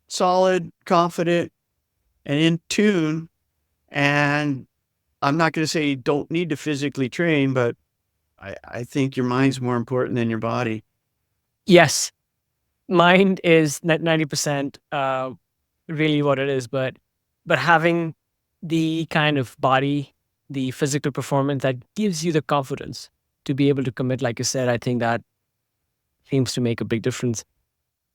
solid, confident, and in tune. And I'm not going to say you don't need to physically train, but I think your mind's more important than your body.
Yes, mind is 90% really what it is, but having the kind of body, the physical performance that gives you the confidence to be able to commit, like you said, I think that seems to make a big difference.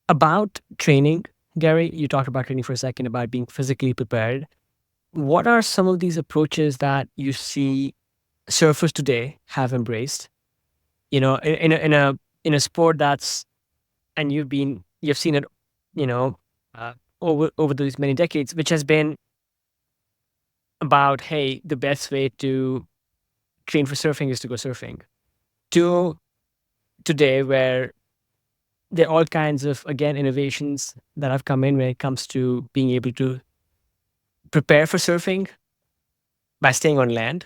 About training, Gary, you talked about training for a second, about being physically prepared. What are some of these approaches that you see surfers today have embraced? In a sport that's, and you've seen it, over these many decades, which has been about, hey, the best way to train for surfing is to go surfing, to today where there are all kinds of, again, innovations that have come in when it comes to being able to prepare for surfing by staying on land.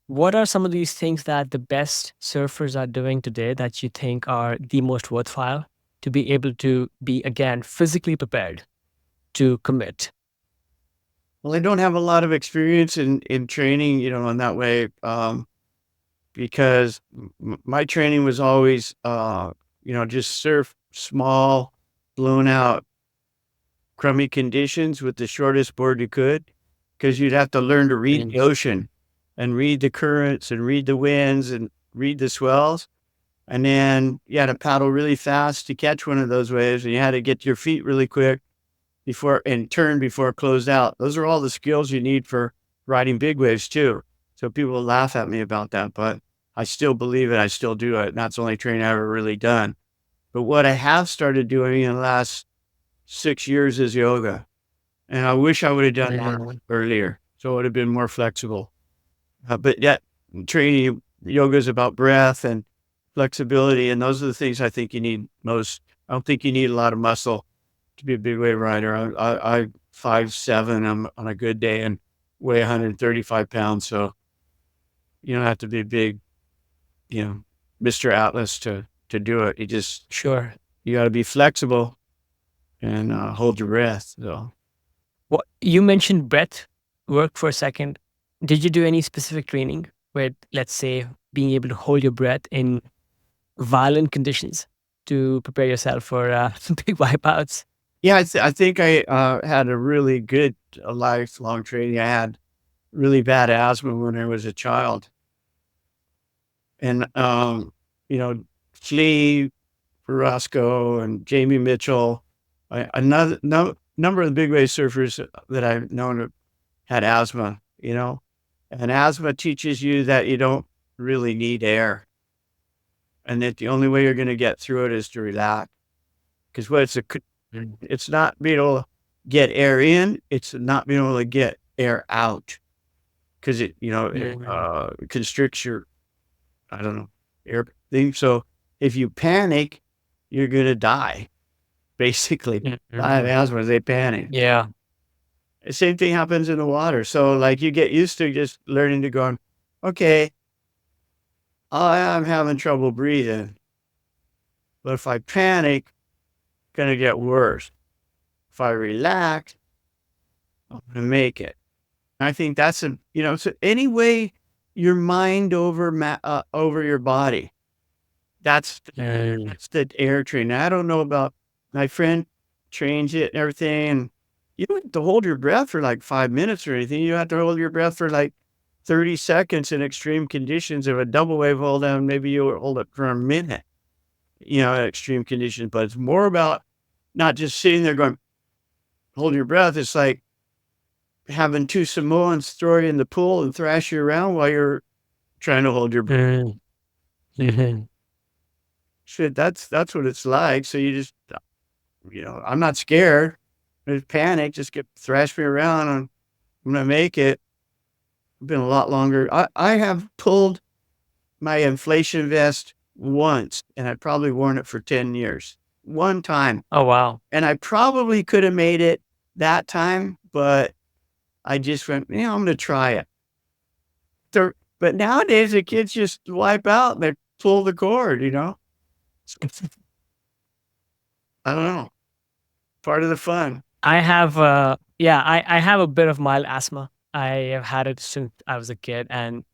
What are some of these things that the best surfers are doing today that you think are the most worthwhile to be able to be, again, physically prepared to commit?
Well, I don't have a lot of experience in training, in that way, because my training was always, just surf small, blown out, crummy conditions with the shortest board you could, because you'd have to learn to read the ocean and read the currents and read the winds and read the swells. And then you had to paddle really fast to catch one of those waves, and you had to get your feet really quick and turn before it closed out. Those are all the skills you need for riding big waves too. So people will laugh at me about that, but I still believe it. I still do it. And that's the only training I've ever really done. But what I have started doing in the last 6 years is yoga. And I wish I would have done that earlier, so it would have been more flexible. But yet, training yoga is about breath and flexibility, and those are the things I think you need most. I don't think you need a lot of muscle. to be a big wave rider. I 5'7". I'm on a good day and weigh 135 pounds. So you don't have to be big, Mr. Atlas to do it.
Sure.
You got to be flexible and hold your breath. So
What you mentioned breath work for a second. Did you do any specific training with, let's say, being able to hold your breath in violent conditions to prepare yourself for big wipeouts?
yeah, I think I had a really good lifelong training. I had really bad asthma when I was a child, and you know, Flea, Roscoe, and Jamie Mitchell, another number of the big wave surfers that I've known had asthma. And asthma teaches you that you don't really need air, and that the only way you're going to get through it is to relax. Because it's not being able to get air in; it's not being able to get air out. Because it constricts your, I don't know, air thing. So if you panic, you're gonna die. Basically, die of asthma. They panic.
Yeah.
The same thing happens in the water. So like you get used to just learning to go, okay, I'm having trouble breathing, but if I panic, it's gonna get worse. If I relax, I'm gonna make it. I think that's so anyway, your mind over your body. That's the air training. I don't know about my friend trains it and everything. And you don't have to hold your breath for like 5 minutes or anything. You have to hold your breath for like 30 seconds in extreme conditions. If a double wave hold down, maybe you hold it for a minute, in extreme conditions. But it's more about not just sitting there going, hold your breath. It's like having two Samoans throw you in the pool and thrash you around while you're trying to hold your breath. Shit, that's what it's like. So you just, I'm not scared. There's panic. Just thrash me around and I'm gonna make it. It's been a lot longer. I have pulled my inflation vest once, and I'd probably worn it for 10 years. One time.
Oh, wow.
And I probably could have made it that time, but I just went, I'm gonna try it. But nowadays the kids just wipe out and they pull the cord, I don't know. Part of the fun.
I have I have a bit of mild asthma. I have had it since I was a kid, and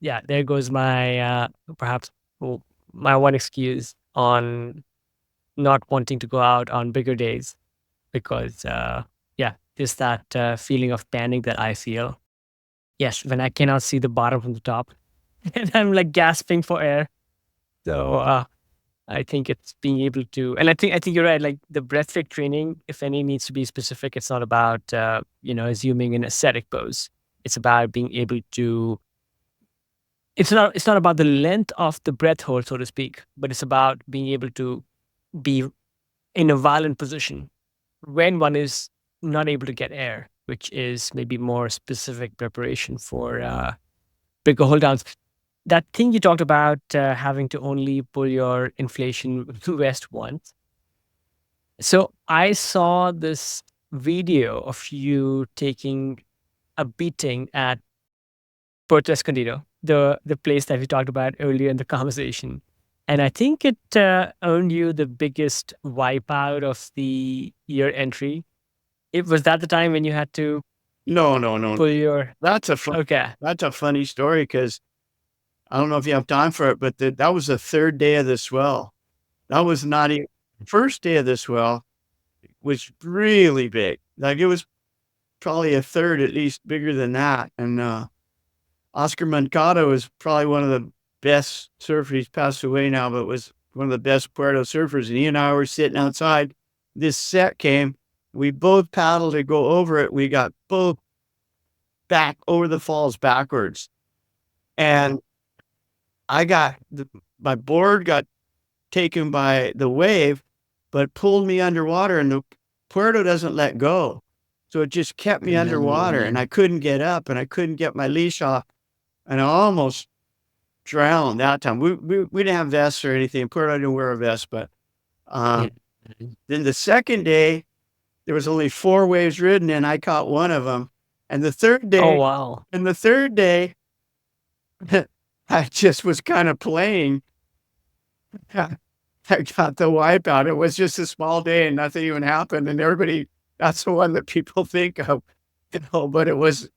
yeah, there goes my perhaps my one excuse on not wanting to go out on bigger days, because there's that feeling of panic that I feel. Yes, when I cannot see the bottom from the top, and I'm like gasping for air. So I think it's being able to, and I think you're right. Like the breathwork training, if any, needs to be specific. It's not about assuming an ascetic pose. It's about being able to. It's not about the length of the breath hold, so to speak, but it's about being able to be in a violent position when one is not able to get air, which is maybe more specific preparation for bigger hold downs. That thing you talked about, having to only pull your inflation vest once. So I saw this video of you taking a beating at Puerto Escondido, the place that we talked about earlier in the conversation. And I think it earned you the biggest wipeout of the year entry. Was that the time when you had to
No.
pull your...
That's a funny story because I don't know if you have time for it, but that was the third day of the swell. That was not even first day of the swell. Was really big. Like it was probably a third at least bigger than that. And Oscar Mancado is probably one of the best surfers. He's passed away now, but was one of the best Puerto surfers. And he and I were sitting outside. This set came. We both paddled to go over it. We got both back over the falls backwards. And my board got taken by the wave, but pulled me underwater, and the Puerto doesn't let go. So it just kept me underwater, and I couldn't get up, and I couldn't get my leash off, and I almost drowned that time. We didn't have vests or anything. Puerto didn't wear a vest, but Then the second day, there was only 4 waves ridden, and I caught one of them. And the third
Oh,
day,
wow.
I just was kind of playing. I got the wipeout. It was just a small day and nothing even happened. And everybody, that's the one that people think of, but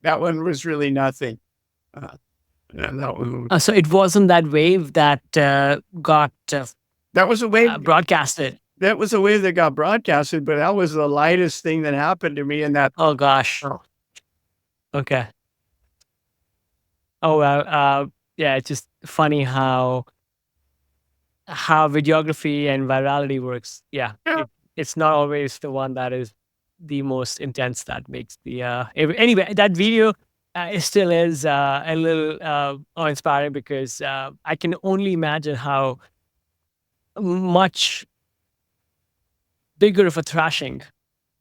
that one was really nothing. Uh, and
So it wasn't that wave that got
that was a wave.
broadcasted.
That was a wave that got broadcasted, but that was the lightest thing that happened to me in that.
Oh, gosh. Okay. Oh, well, yeah, it's just funny how videography and virality works. Yeah,
Yeah.
it's not always the one that is the most intense that makes the anyway, that video it still is a little awe-inspiring because I can only imagine how much bigger of a thrashing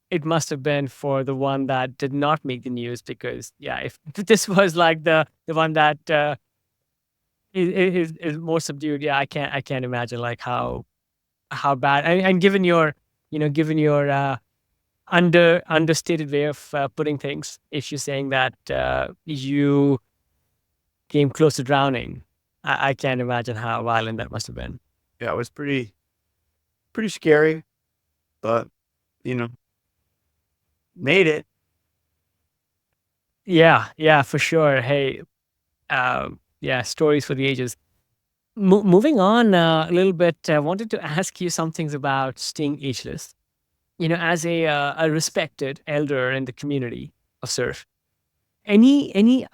it must have been for the one that did not make the news. Because yeah, if this was like the one that is more subdued, yeah, I can't imagine like how bad. And given your, given your understated way of putting things, if you're saying that you came close to drowning, I can't imagine how violent that must have been.
Yeah, it was pretty scary, but you know, made it.
Yeah, for sure. Hey, yeah, stories for the ages. Moving on a little bit, I wanted to ask you some things about staying ageless. As a respected elder in the community of surf, any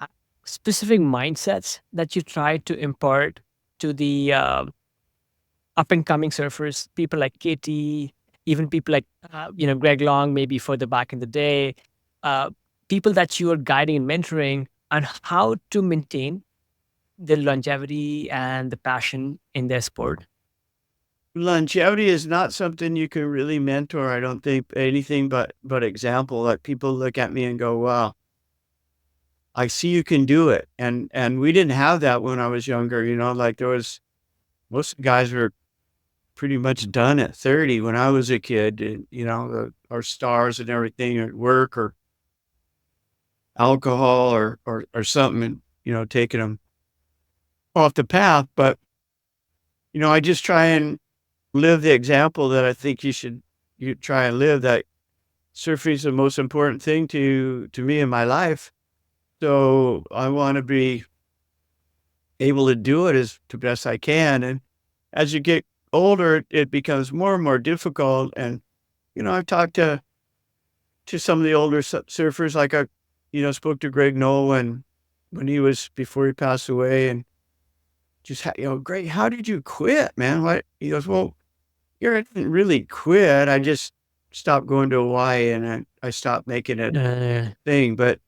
specific mindsets that you try to impart to the up and coming surfers, people like Katie, even people like Greg Long, maybe further back in the day, uh, people that you are guiding and mentoring, on how to maintain the longevity and the passion in their sport?
Longevity is not something you can really mentor. I don't think anything but example. Like people look at me and go, "Wow, I see you can do it." And we didn't have that when I was younger. Like there was most of the guys were pretty much done at 30 when I was a kid. And, our stars and everything at work or alcohol or something, and taking them off the path. But I just try and live the example that I think you try and live, that surfing is the most important thing to me in my life. So I want to be able to do it as the best I can. And as you get older, it becomes more and more difficult. And, I've talked to some of the older surfers, like I, spoke to Greg Nolan when before he passed away, and just, Greg, how did you quit, man? What? He goes, well, I didn't really quit. I just stopped going to Hawaii, and I stopped making it
Uh,
a thing. But,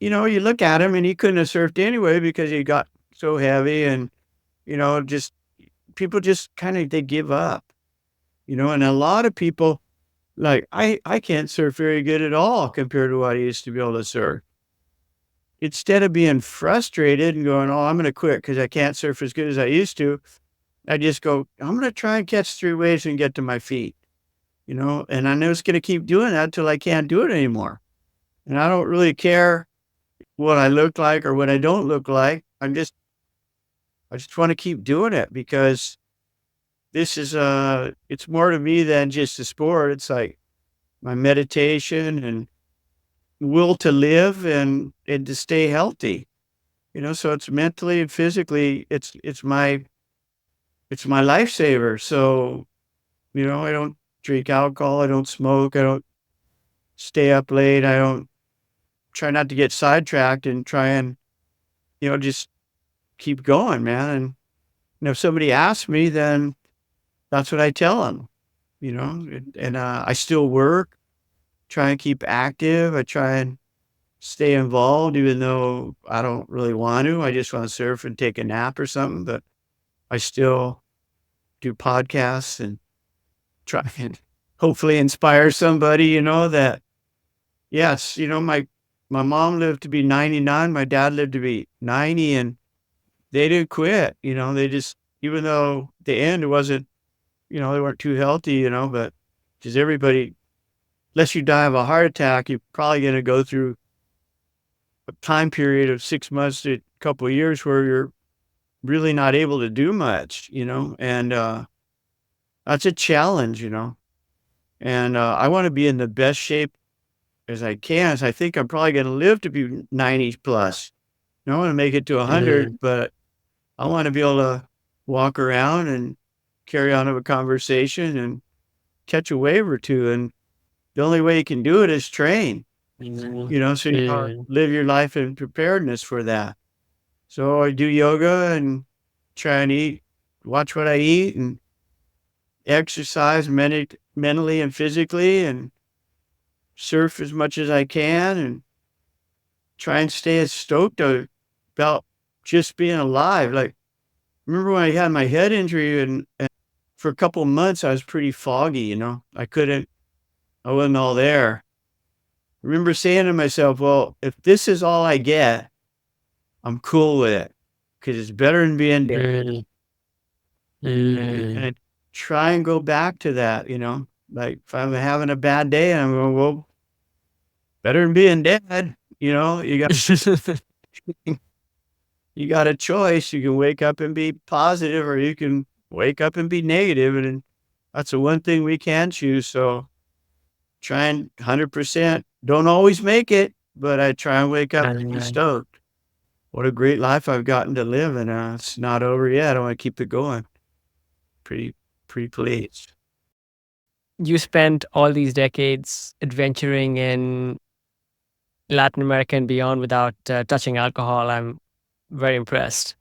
you look at him and he couldn't have surfed anyway because he got so heavy, and, just people just kind of, they give up, and a lot of people, like, I can't surf very good at all compared to what I used to be able to surf. Instead of being frustrated and going, oh, I'm going to quit because I can't surf as good as I used to, I just go, I'm going to try and catch 3 waves and get to my feet, and I know it's going to keep doing that till I can't do it anymore. And I don't really care what I look like or what I don't look like. I just want to keep doing it because this is it's more to me than just a sport. It's like my meditation and will to live and to stay healthy. So it's mentally and physically, it's my lifesaver. So, I don't drink alcohol, I don't smoke, I don't stay up late, I don't try not to get sidetracked, and try and, just keep going, man. And if somebody asks me, then that's what I tell them, and I still work, try and keep active. I try and stay involved even though I don't really want to. I just want to surf and take a nap or something, but I still do podcasts and try and hopefully inspire somebody, that yes, my mom lived to be 99, my dad lived to be 90, and they didn't quit. They just, even though the end wasn't they weren't too healthy, but because everybody, unless you die of a heart attack, you're probably going to go through a time period of 6 months to a couple of years where you're really not able to do much, and that's a challenge, and I want to be in the best shape as I can. As I think I'm probably going to live to be 90 plus. I want to make it to 100, but I want to be able to walk around and carry on a conversation and catch a wave or two. And the only way you can do it is train, so you live your life in preparedness for that. So I do yoga and try and watch what I eat and exercise mentally and physically, and surf as much as I can and try and stay as stoked about just being alive. Like, remember when I had my head injury and for a couple of months I was pretty foggy, I wasn't all there. I remember saying to myself, well, if this is all I get, I'm cool with it because it's better than being dead. And I try and go back to that, like if I'm having a bad day and I'm going, well, better than being dead, you got a choice. You can wake up and be positive, or you can wake up and be negative, and that's the one thing we can choose. So try and 100%. Don't always make it, but I try and wake up and be stoked. What a great life I've gotten to live, and it's not over yet. I want to keep it going. Pretty pleased.
You spent all these decades adventuring in Latin America and beyond without touching alcohol. I'm very impressed.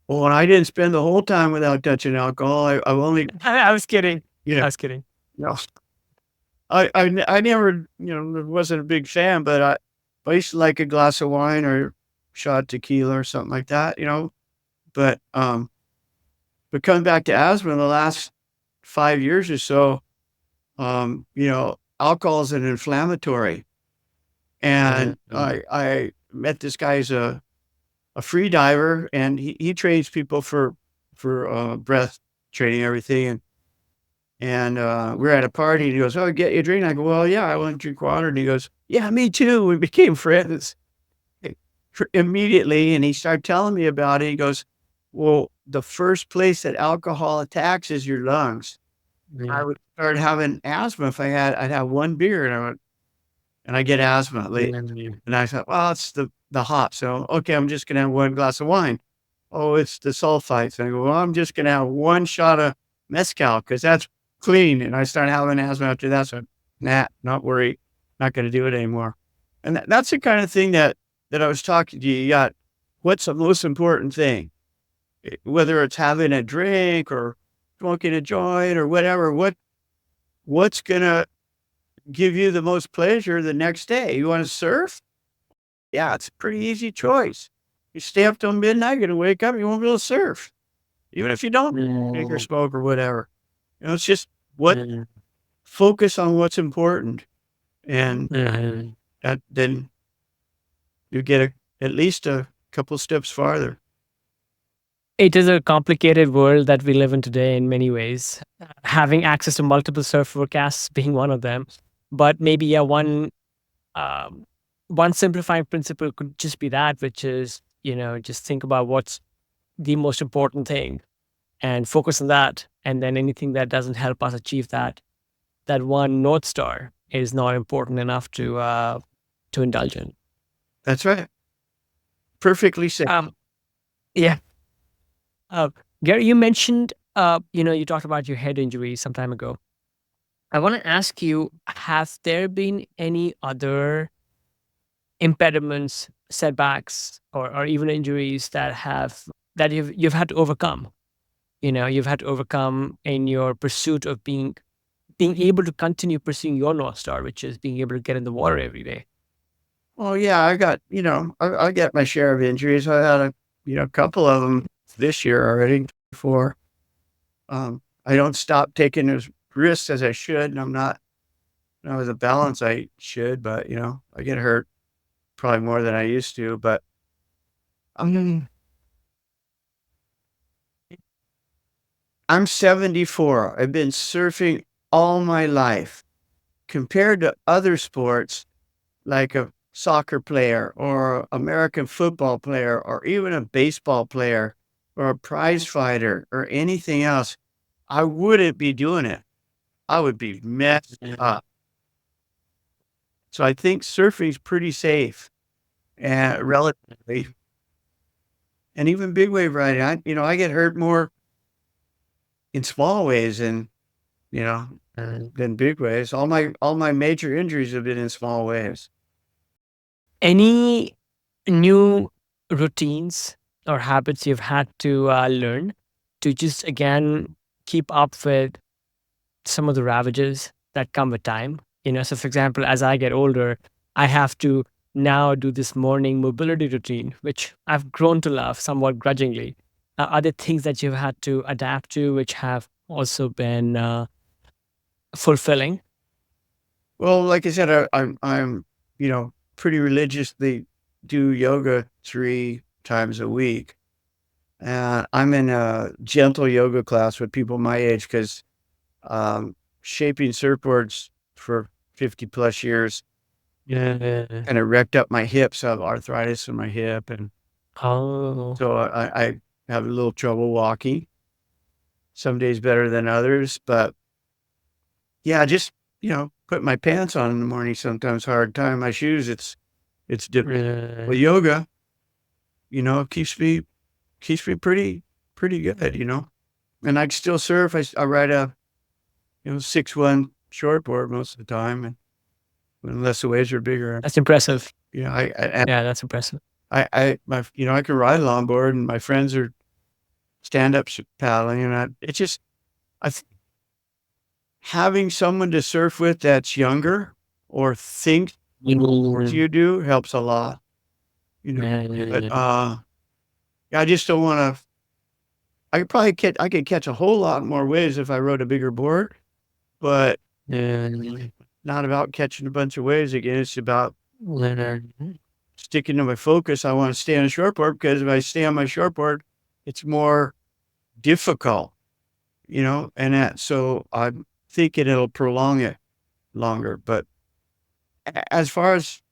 Well, and I didn't spend the whole time without touching alcohol. I've only,
I was kidding.
yeah,
I was kidding.
no, I never, wasn't a big fan, but I used to like a glass of wine or a shot of tequila or something like that, but coming back to asthma in the last 5 years or so, alcohol is an inflammatory. And I met this guy who's a free diver, and he trains people for breath training, everything. And we're at a party, and he goes, "Oh, get you a drink." I go, "Well, yeah, I want to drink water." And he goes, "Yeah, me too." We became friends immediately, and he started telling me about it. He goes, "Well, the first place that alcohol attacks is your lungs." I would start having asthma if I'd have one beer, and I get asthma late. And I thought, well, it's the hop. So, okay, I'm just gonna have one glass of wine. Oh, it's the sulfites. And I go, well, I'm just gonna have one shot of mezcal because that's clean. And I started having asthma after that. So, not worried, not gonna do it anymore. And that's the kind of thing that I was talking to you. You got, what's the most important thing? Whether it's having a drink or smoking a joint or whatever, what's gonna give you the most pleasure the next day? You want to surf? Yeah, it's a pretty easy choice. You stay up till midnight, you're gonna wake up, you won't be able to surf, even if you don't drink or smoke or whatever. It's just focus on what's important, and then you get at least a couple steps farther.
It is a complicated world that we live in today in many ways. Having access to multiple surf forecasts being one of them. But maybe one simplifying principle could just be that, which is, just think about what's the most important thing and focus on that. And then anything that doesn't help us achieve that one North Star is not important enough to indulge in.
That's right. Perfectly said.
Yeah. Gary, you mentioned, you talked about your head injury some time ago. I want to ask you, have there been any other impediments, setbacks, or even injuries that you've had to overcome? You've had to overcome in your pursuit of being able to continue pursuing your North Star, which is being able to get in the water every day.
Well, yeah, I got, I get my share of injuries. I had a couple of them this year already before. I don't stop taking as risks as I should, and I'm not, with a balance I should, but I get hurt probably more than I used to. But I'm 74. I've been surfing all my life. Compared to other sports, like a soccer player or American football player or even a baseball player or a prize fighter or anything else, I wouldn't be doing it. I would be messed up. So I think surfing's pretty safe and relatively, and even big wave riding. I get hurt more in small waves than than big waves. All my major injuries have been in small waves.
Any new routines or habits you've had to learn to just again keep up with some of the ravages that come with time? So for example, as I get older, I have to now do this morning mobility routine, which I've grown to love somewhat grudgingly. Are there things that you've had to adapt to, which have also been fulfilling?
Well, like I said, I'm pretty religiously do yoga 3 times a week, and I'm in a gentle yoga class with people my age because shaping surfboards for 50 plus years
Yeah.
kind of wrecked up my hips. I have arthritis in my hip, and
Oh.
so I have a little trouble walking. Some days better than others, but yeah, just put my pants on in the morning. Sometimes hard tying my shoes. It's different. Well, yoga, keeps me pretty good. And I can still surf. I ride a 6'1" shortboard most of the time, and unless the waves are bigger.
That's impressive.
I
Yeah, that's impressive.
I can ride a longboard, and my friends are stand-up paddling, and it's just having someone to surf with that's younger or thinks you do helps a lot. But I just don't want to. I could catch a whole lot more waves if I rode a bigger board, but not about catching a bunch of waves again. It's about sticking to my focus. I want to stay on a shortboard because if I stay on my shortboard, it's more difficult, and so I'm thinking it'll prolong it longer. But as far as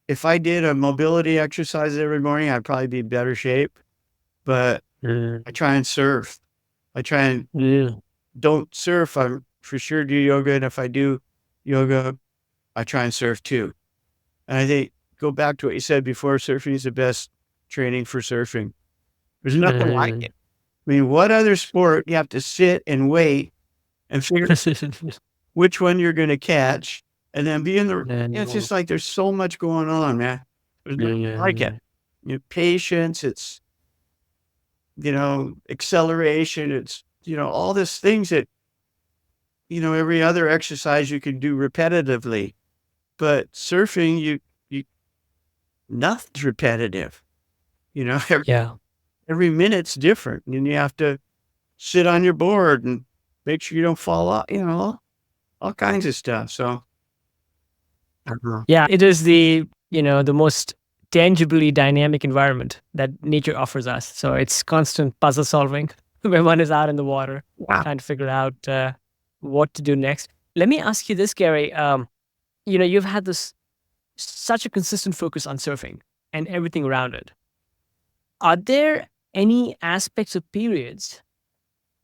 if I did a mobility exercise every morning, I'd probably be in better shape. But I try and surf. I try and don't surf. I for sure do yoga, and if I do yoga, I try and surf too. And I think go back to what you said before. Surfing is the best training for surfing. There's nothing like it. I mean, what other sport you have to sit and wait and figure which one you're going to catch, and then be in the. It's just like there's so much going on, man. There's nothing like it. Patience. It's acceleration. It's all these things that every other exercise you can do repetitively, but surfing you nothing's repetitive.
Yeah.
Every minute's different, and you have to sit on your board and make sure you don't fall off. All kinds of stuff. So
Yeah, it is the most tangibly dynamic environment that nature offers us. So it's constant puzzle solving when one is out in the water, trying to figure out what to do next. Let me ask you this, Gary. You've had such a consistent focus on surfing and everything around it. Are there any aspects or periods,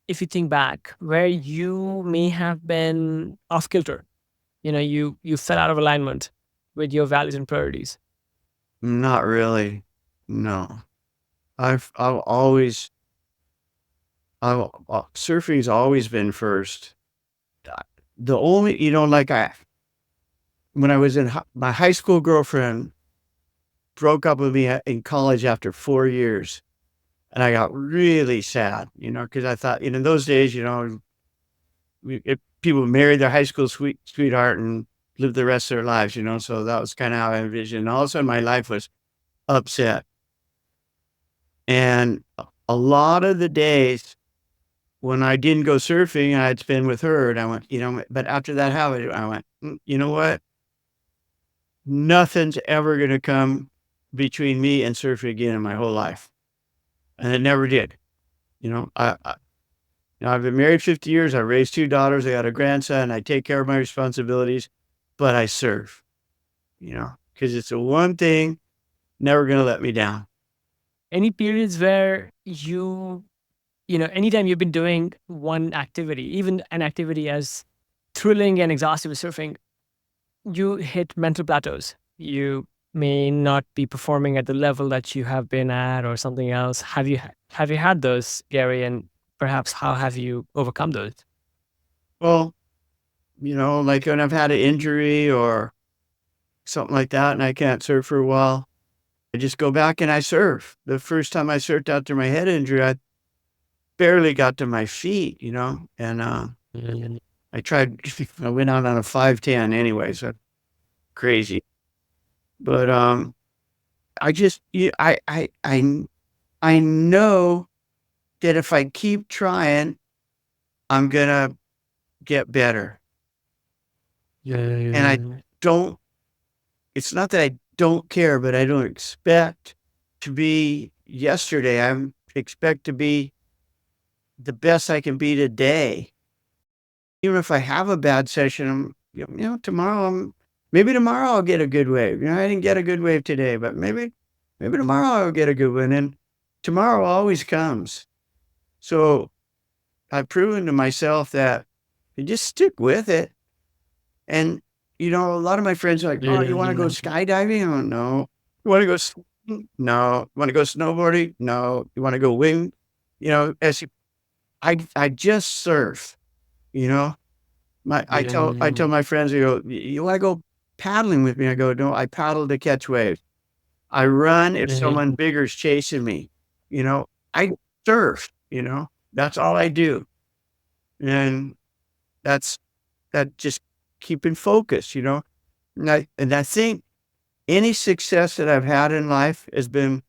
if you think back, where you may have been off kilter? You fell out of alignment with your values and priorities.
not really. No, I've always surfing's always been first. The only when I was in my high school girlfriend broke up with me in college after 4 years, and I got really sad, because I thought, in those days, people married their high school sweetheart and lived the rest of their lives, so that was kind of how I envisioned. And all of a sudden, my life was upset, and a lot of the days when I didn't go surfing, I'd spend with her, and I went, but after that happened, I went, you know what? Nothing's ever going to come between me and surfing again in my whole life. And it never did. I Now, I've been married 50 years. I raised 2 daughters. I got a grandson. I take care of my responsibilities, but I surf, because it's the one thing never gonna let me down.
Any periods where anytime you've been doing one activity, even an activity as thrilling and exhaustive as surfing, you hit mental plateaus. You may not be performing at the level that you have been at or something else. Have you had those, Gary? And perhaps how have you overcome those?
Well, like when I've had an injury or something like that and I can't surf for a while, I just go back and I surf. The first time I surfed after my head injury, I barely got to my feet, and I tried. I went out on a 5'10" anyway, so crazy. But I just yeah, I know that if I keep trying, I'm gonna get better. And I don't. It's not that I don't care, but I don't expect to be yesterday. I expect to be the best I can be today. Even if I have a bad session, tomorrow maybe tomorrow I'll get a good wave. I didn't get a good wave today, but maybe tomorrow I'll get a good one. And tomorrow always comes. So I've proven to myself that you just stick with it. And a lot of my friends are like, "Oh, you want to go skydiving?" I don't know. You want to go? No. You want to go snowboarding? No. You want to go wing? As I just surf. I tell my friends, you want to go paddling with me? I go, no, I paddle to catch waves. I run if someone bigger is chasing me. I surf. That's all I do, and that's that. Just keeping focused. And I think any success that I've had in life has been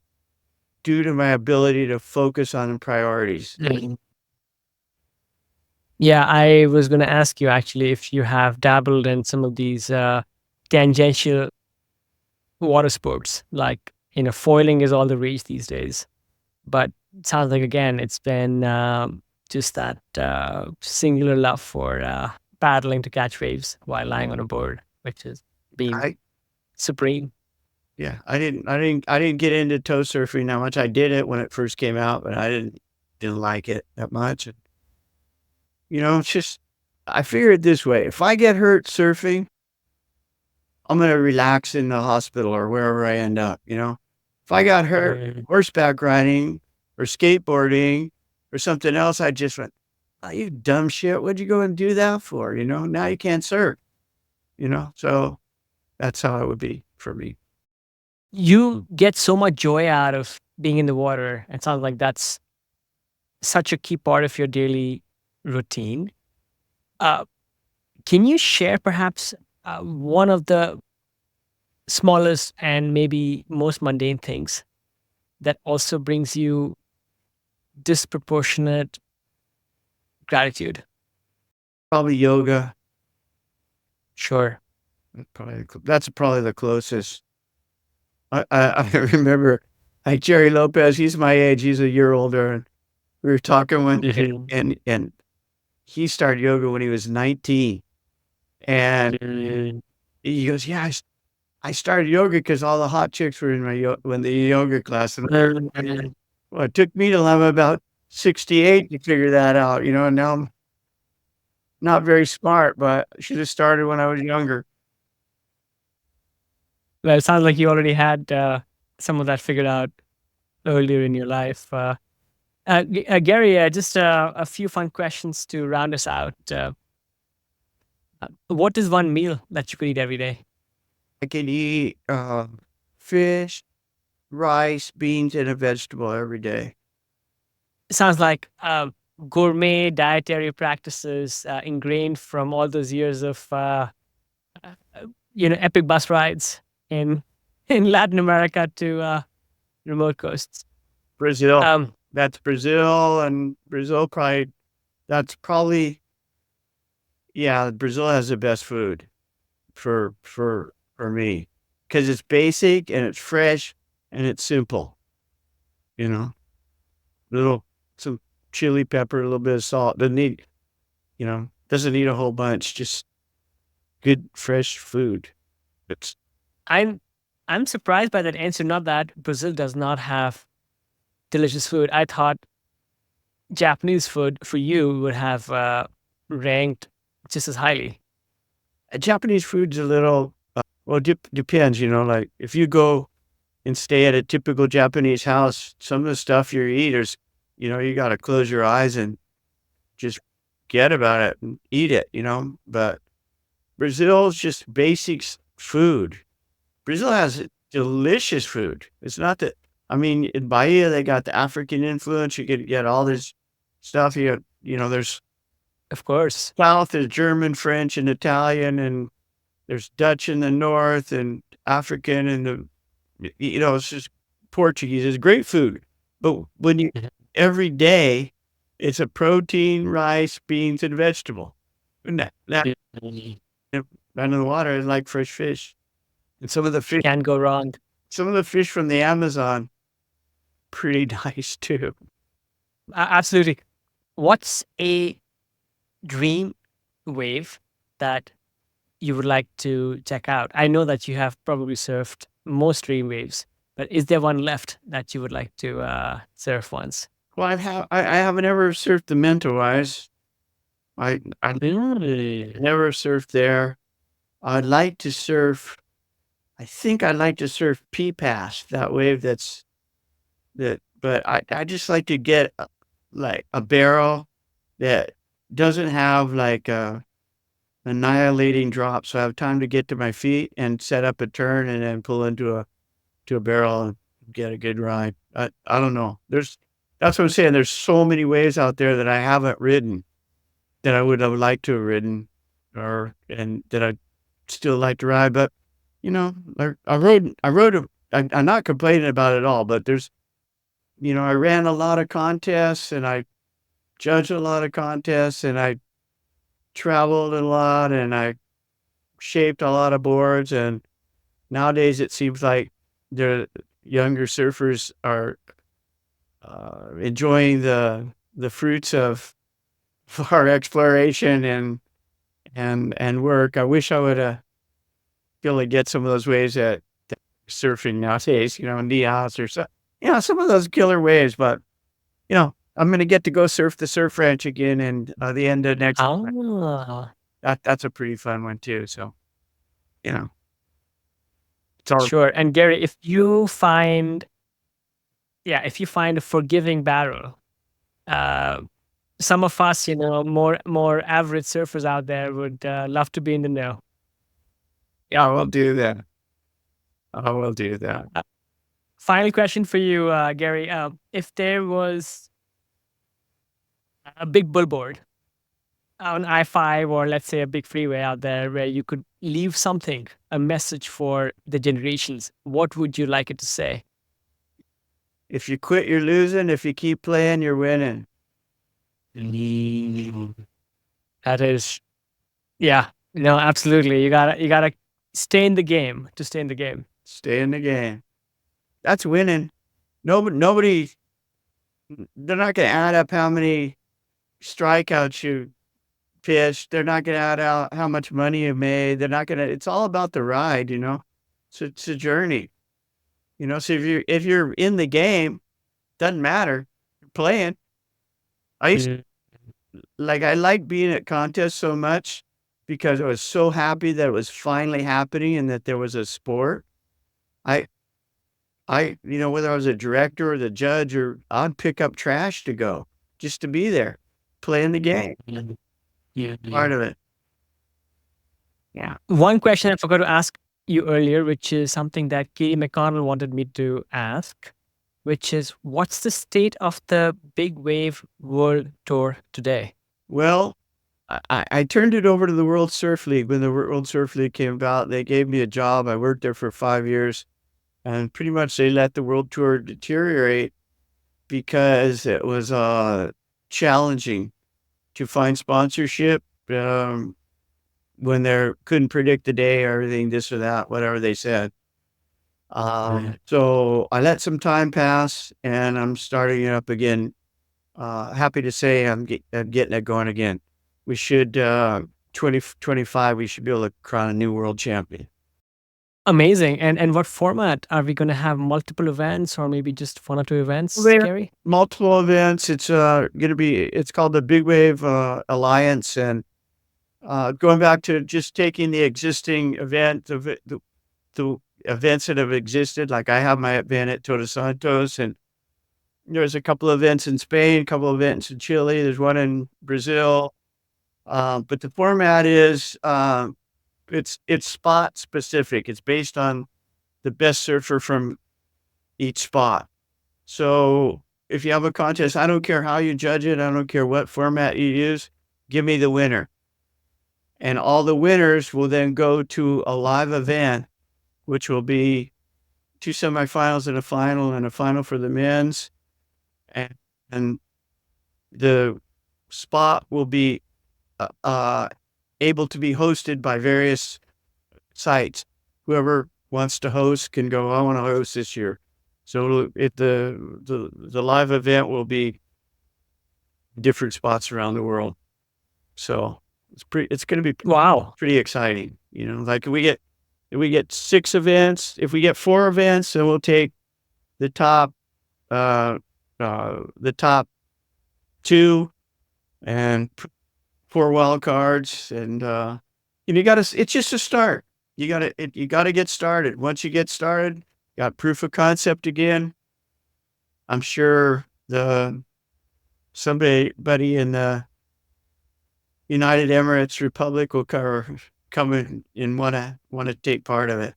due to my ability to focus on priorities.
Yeah, I was going to ask you actually if you have dabbled in some of these tangential water sports, like foiling is all the rage these days. But it sounds like again, it's been just that singular love for paddling to catch waves while lying on a board, which has been
I
supreme.
Yeah, I didn't get into toe surfing that much. I did it when it first came out, but I didn't like it that much. And, it's just I figure it this way: if I get hurt surfing, I'm gonna relax in the hospital or wherever I end up. If I got hurt horseback riding or skateboarding or something else, I just went, "Oh, you dumb shit! What'd you go and do that for?" Now you can't surf. So that's how it would be for me.
You get so much joy out of being in the water. It sounds like that's such a key part of your daily routine. Uh, can you share perhaps one of the smallest and maybe most mundane things that also brings you disproportionate gratitude?
Probably yoga.
Sure.
That's probably the closest. I remember, like Jerry Lopez. He's my age. He's a year older, and we were talking and he started yoga when he was 19, and he goes, "Yeah, I started yoga because all the hot chicks were in when the yoga class." And well, it took me till I'm about 68 to figure that out, and now I'm not very smart, but I should have started when I was younger.
Well, it sounds like you already had some of that figured out earlier in your life. Gary, just a few fun questions to round us out. What is one meal that you could eat every day?
I can eat fish, rice, beans, and a vegetable every day.
It sounds like gourmet dietary practices ingrained from all those years of epic bus rides in in Latin America to remote coasts.
Brazil.
Um,
That's Brazil, and Brazil probably that's probably yeah, Brazil has the best food for me because it's basic and it's fresh and it's simple, you know? Little some chili pepper, a little bit of salt. Doesn't need, doesn't need a whole bunch. Just good fresh food. It's
I'm I'm surprised by that answer. Not that Brazil does not have delicious food. I thought Japanese food for you would have ranked just as highly.
Japanese food's a little well, depends. Like if you go and stay at a typical Japanese house, some of the stuff you eat is, you got to close your eyes and just get about it and eat it. But Brazil's just basics food. Brazil has delicious food. It's not that, in Bahia, they got the African influence. You get all this stuff. There's
Of course.
South, there's German, French, and Italian, and there's Dutch in the north and African and it's just Portuguese. It's great food. But when you, every day, it's a protein, rice, beans, and vegetable. And that down in the water is like fresh fish. And some of the fish,
Can't go wrong.
from the Amazon, pretty nice too.
Absolutely. What's a dream wave that you would like to check out? I know that you have probably surfed most dream waves, but is there one left that you would like to surf once?
Well, I haven't ever surfed the Mentawais. I
Really?
never surfed there. I'd like to surf. I think I'd like to surf P-Pass, that wave but I just like to get like a barrel that doesn't have like a annihilating drop, so I have time to get to my feet and set up a turn and then pull into a barrel and get a good ride. I don't know. That's what I'm saying. There's so many waves out there that I haven't ridden that I would have liked to have ridden, and that I'd still like to ride. But I rode. I'm not complaining about it all, but there's, I ran a lot of contests and I judged a lot of contests and I traveled a lot and I shaped a lot of boards. And nowadays it seems like the younger surfers are enjoying the fruits of our exploration and work. I wish I would be able to get some of those waves that surfing nowadays, Nias or so, some of those killer waves. But I'm going to get to go surf the surf ranch again, and the end of next.
Oh,
That's a pretty fun one too. So, it's all
sure. And Gary, if you find a forgiving barrel, some of us, more average surfers out there would love to be in the know.
Yeah, we'll do that. I will do that.
Final question for you, Gary. If there was a big billboard on I-5 or let's say a big freeway out there where you could leave something, a message for the generations, what would you like it to say?
If you quit, you're losing. If you keep playing, you're winning.
That is, yeah, no, absolutely. You gotta stay in the game to stay in the game.
Stay in the game. That's winning. Nobody. They're not going to add up how many strikeouts you pitched. They're not going to add out how much money you made. They're not going to. It's all about the ride, So it's a journey, So if you're in the game, doesn't matter. You're playing. I like being at contests so much because I was so happy that it was finally happening and that there was a sport. Whether I was a director or the judge, or I'd pick up trash to go just to be there, playing the game. Part of it. Yeah.
One question I forgot to ask you earlier, which is something that Katie McConnell wanted me to ask, which is what's the state of the Big Wave World Tour today?
Well, I turned it over to the World Surf League. When the World Surf League came about, they gave me a job. I worked there for 5 years, and pretty much they let the World Tour deteriorate because it was challenging to find sponsorship when they couldn't predict the day or everything, this or that, whatever they said. So I let some time pass, and I'm starting it up again happy to say I'm getting it going again. We should 2025. We should be able to crown a new world champion.
Amazing. And what format are we going to have? Multiple events, or maybe just one or two events,
There
Gary?
multiple events. It's going to be. It's called the Big Wave Alliance, and going back to just taking the existing event, the events that have existed. Like I have my event at Todos Santos, and there's a couple of events in Spain, a couple of events in Chile. There's one in Brazil. But the format is it's spot specific. It's based on the best surfer from each spot. So if you have a contest, I don't care how you judge it. I don't care what format you use. Give me the winner. And all the winners will then go to a live event, which will be 2 semifinals and a final for the men's. And the spot will be able to be hosted by various sites. Whoever wants to host can go, I want to host this year. So the live event will be different spots around the world. So it's going to be
Wow.
pretty exciting. Like if we get 6 events, if we get 4 events, then we'll take the top 2 and 4 wild cards, and it's just a start. You gotta get started. Once you get started, got proof of concept again. I'm sure somebody in the United Emirates Republic will come in and want to take part of it.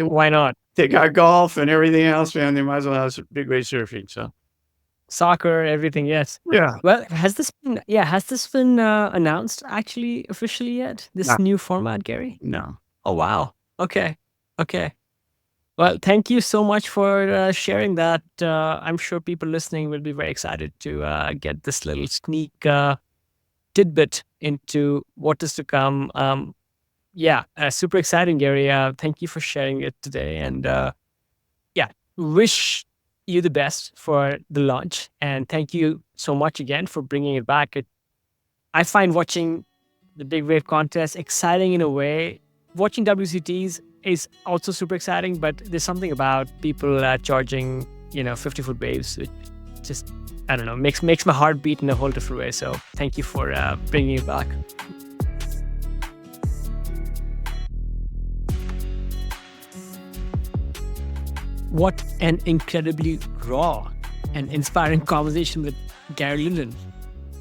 Why not?
They got golf and everything else, man. They might as well have some big wave surfing. So
Soccer, everything, yes.
yeah.
Well, has this been announced actually officially yet? This
No.
new format, Gary?
No.
Oh, wow. Okay. Well, thank you so much for sharing that. I'm sure people listening will be very excited to get this little sneak tidbit into what is to come. Super exciting, Gary. Thank you for sharing it today. And wish you the best for the launch. And thank you so much again for bringing it back. I find watching the Big Wave contest exciting in a way. Watching WCTs is also super exciting, but there's something about people charging, 50-foot waves, which just, I don't know, makes my heart beat in a whole different way. So thank you for bringing it back. What an incredibly raw and inspiring conversation with Gary Linden.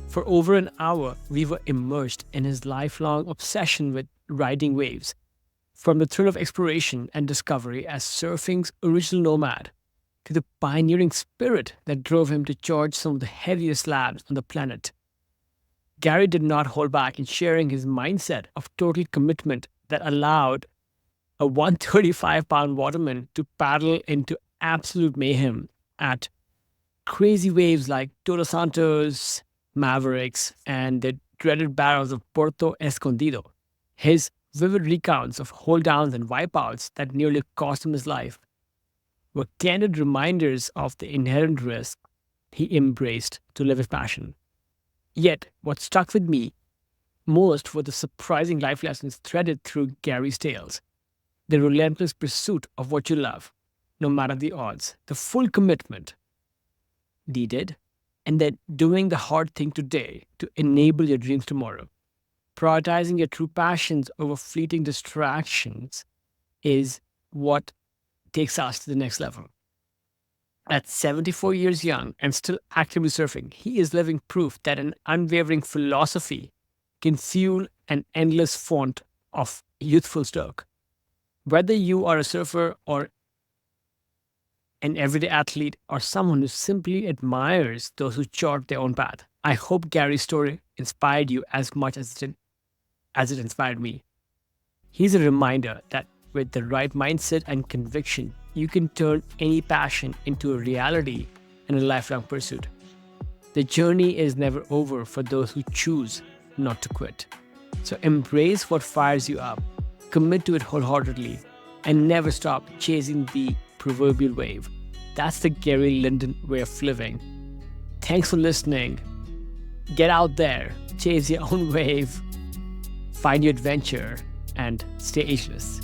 For over an hour, we were immersed in his lifelong obsession with riding waves. From the thrill of exploration and discovery as surfing's original nomad, to the pioneering spirit that drove him to charge some of the heaviest slabs on the planet. Gary did not hold back in sharing his mindset of total commitment that allowed a 135-pound waterman to paddle into absolute mayhem at crazy waves like Todos Santos, Mavericks, and the dreaded barrels of Puerto Escondido. His vivid recounts of hold-downs and wipeouts that nearly cost him his life were candid reminders of the inherent risk he embraced to live his passion. Yet, what stuck with me most were the surprising life lessons threaded through Gary's tales. The relentless pursuit of what you love, no matter the odds, the full commitment needed, and then doing the hard thing today to enable your dreams tomorrow. Prioritizing your true passions over fleeting distractions is what takes us to the next level. At 74 years young and still actively surfing, he is living proof that an unwavering philosophy can fuel an endless font of youthful stoke. Whether you are a surfer or an everyday athlete or someone who simply admires those who chart their own path, I hope Gary's story inspired you as much as it inspired me. He's a reminder that with the right mindset and conviction, you can turn any passion into a reality and a lifelong pursuit. The journey is never over for those who choose not to quit. So embrace what fires you up, commit to it wholeheartedly, and never stop chasing the proverbial wave. That's the Gary Linden way of living. Thanks for listening. Get out there, chase your own wave, find your adventure, and stay ageless.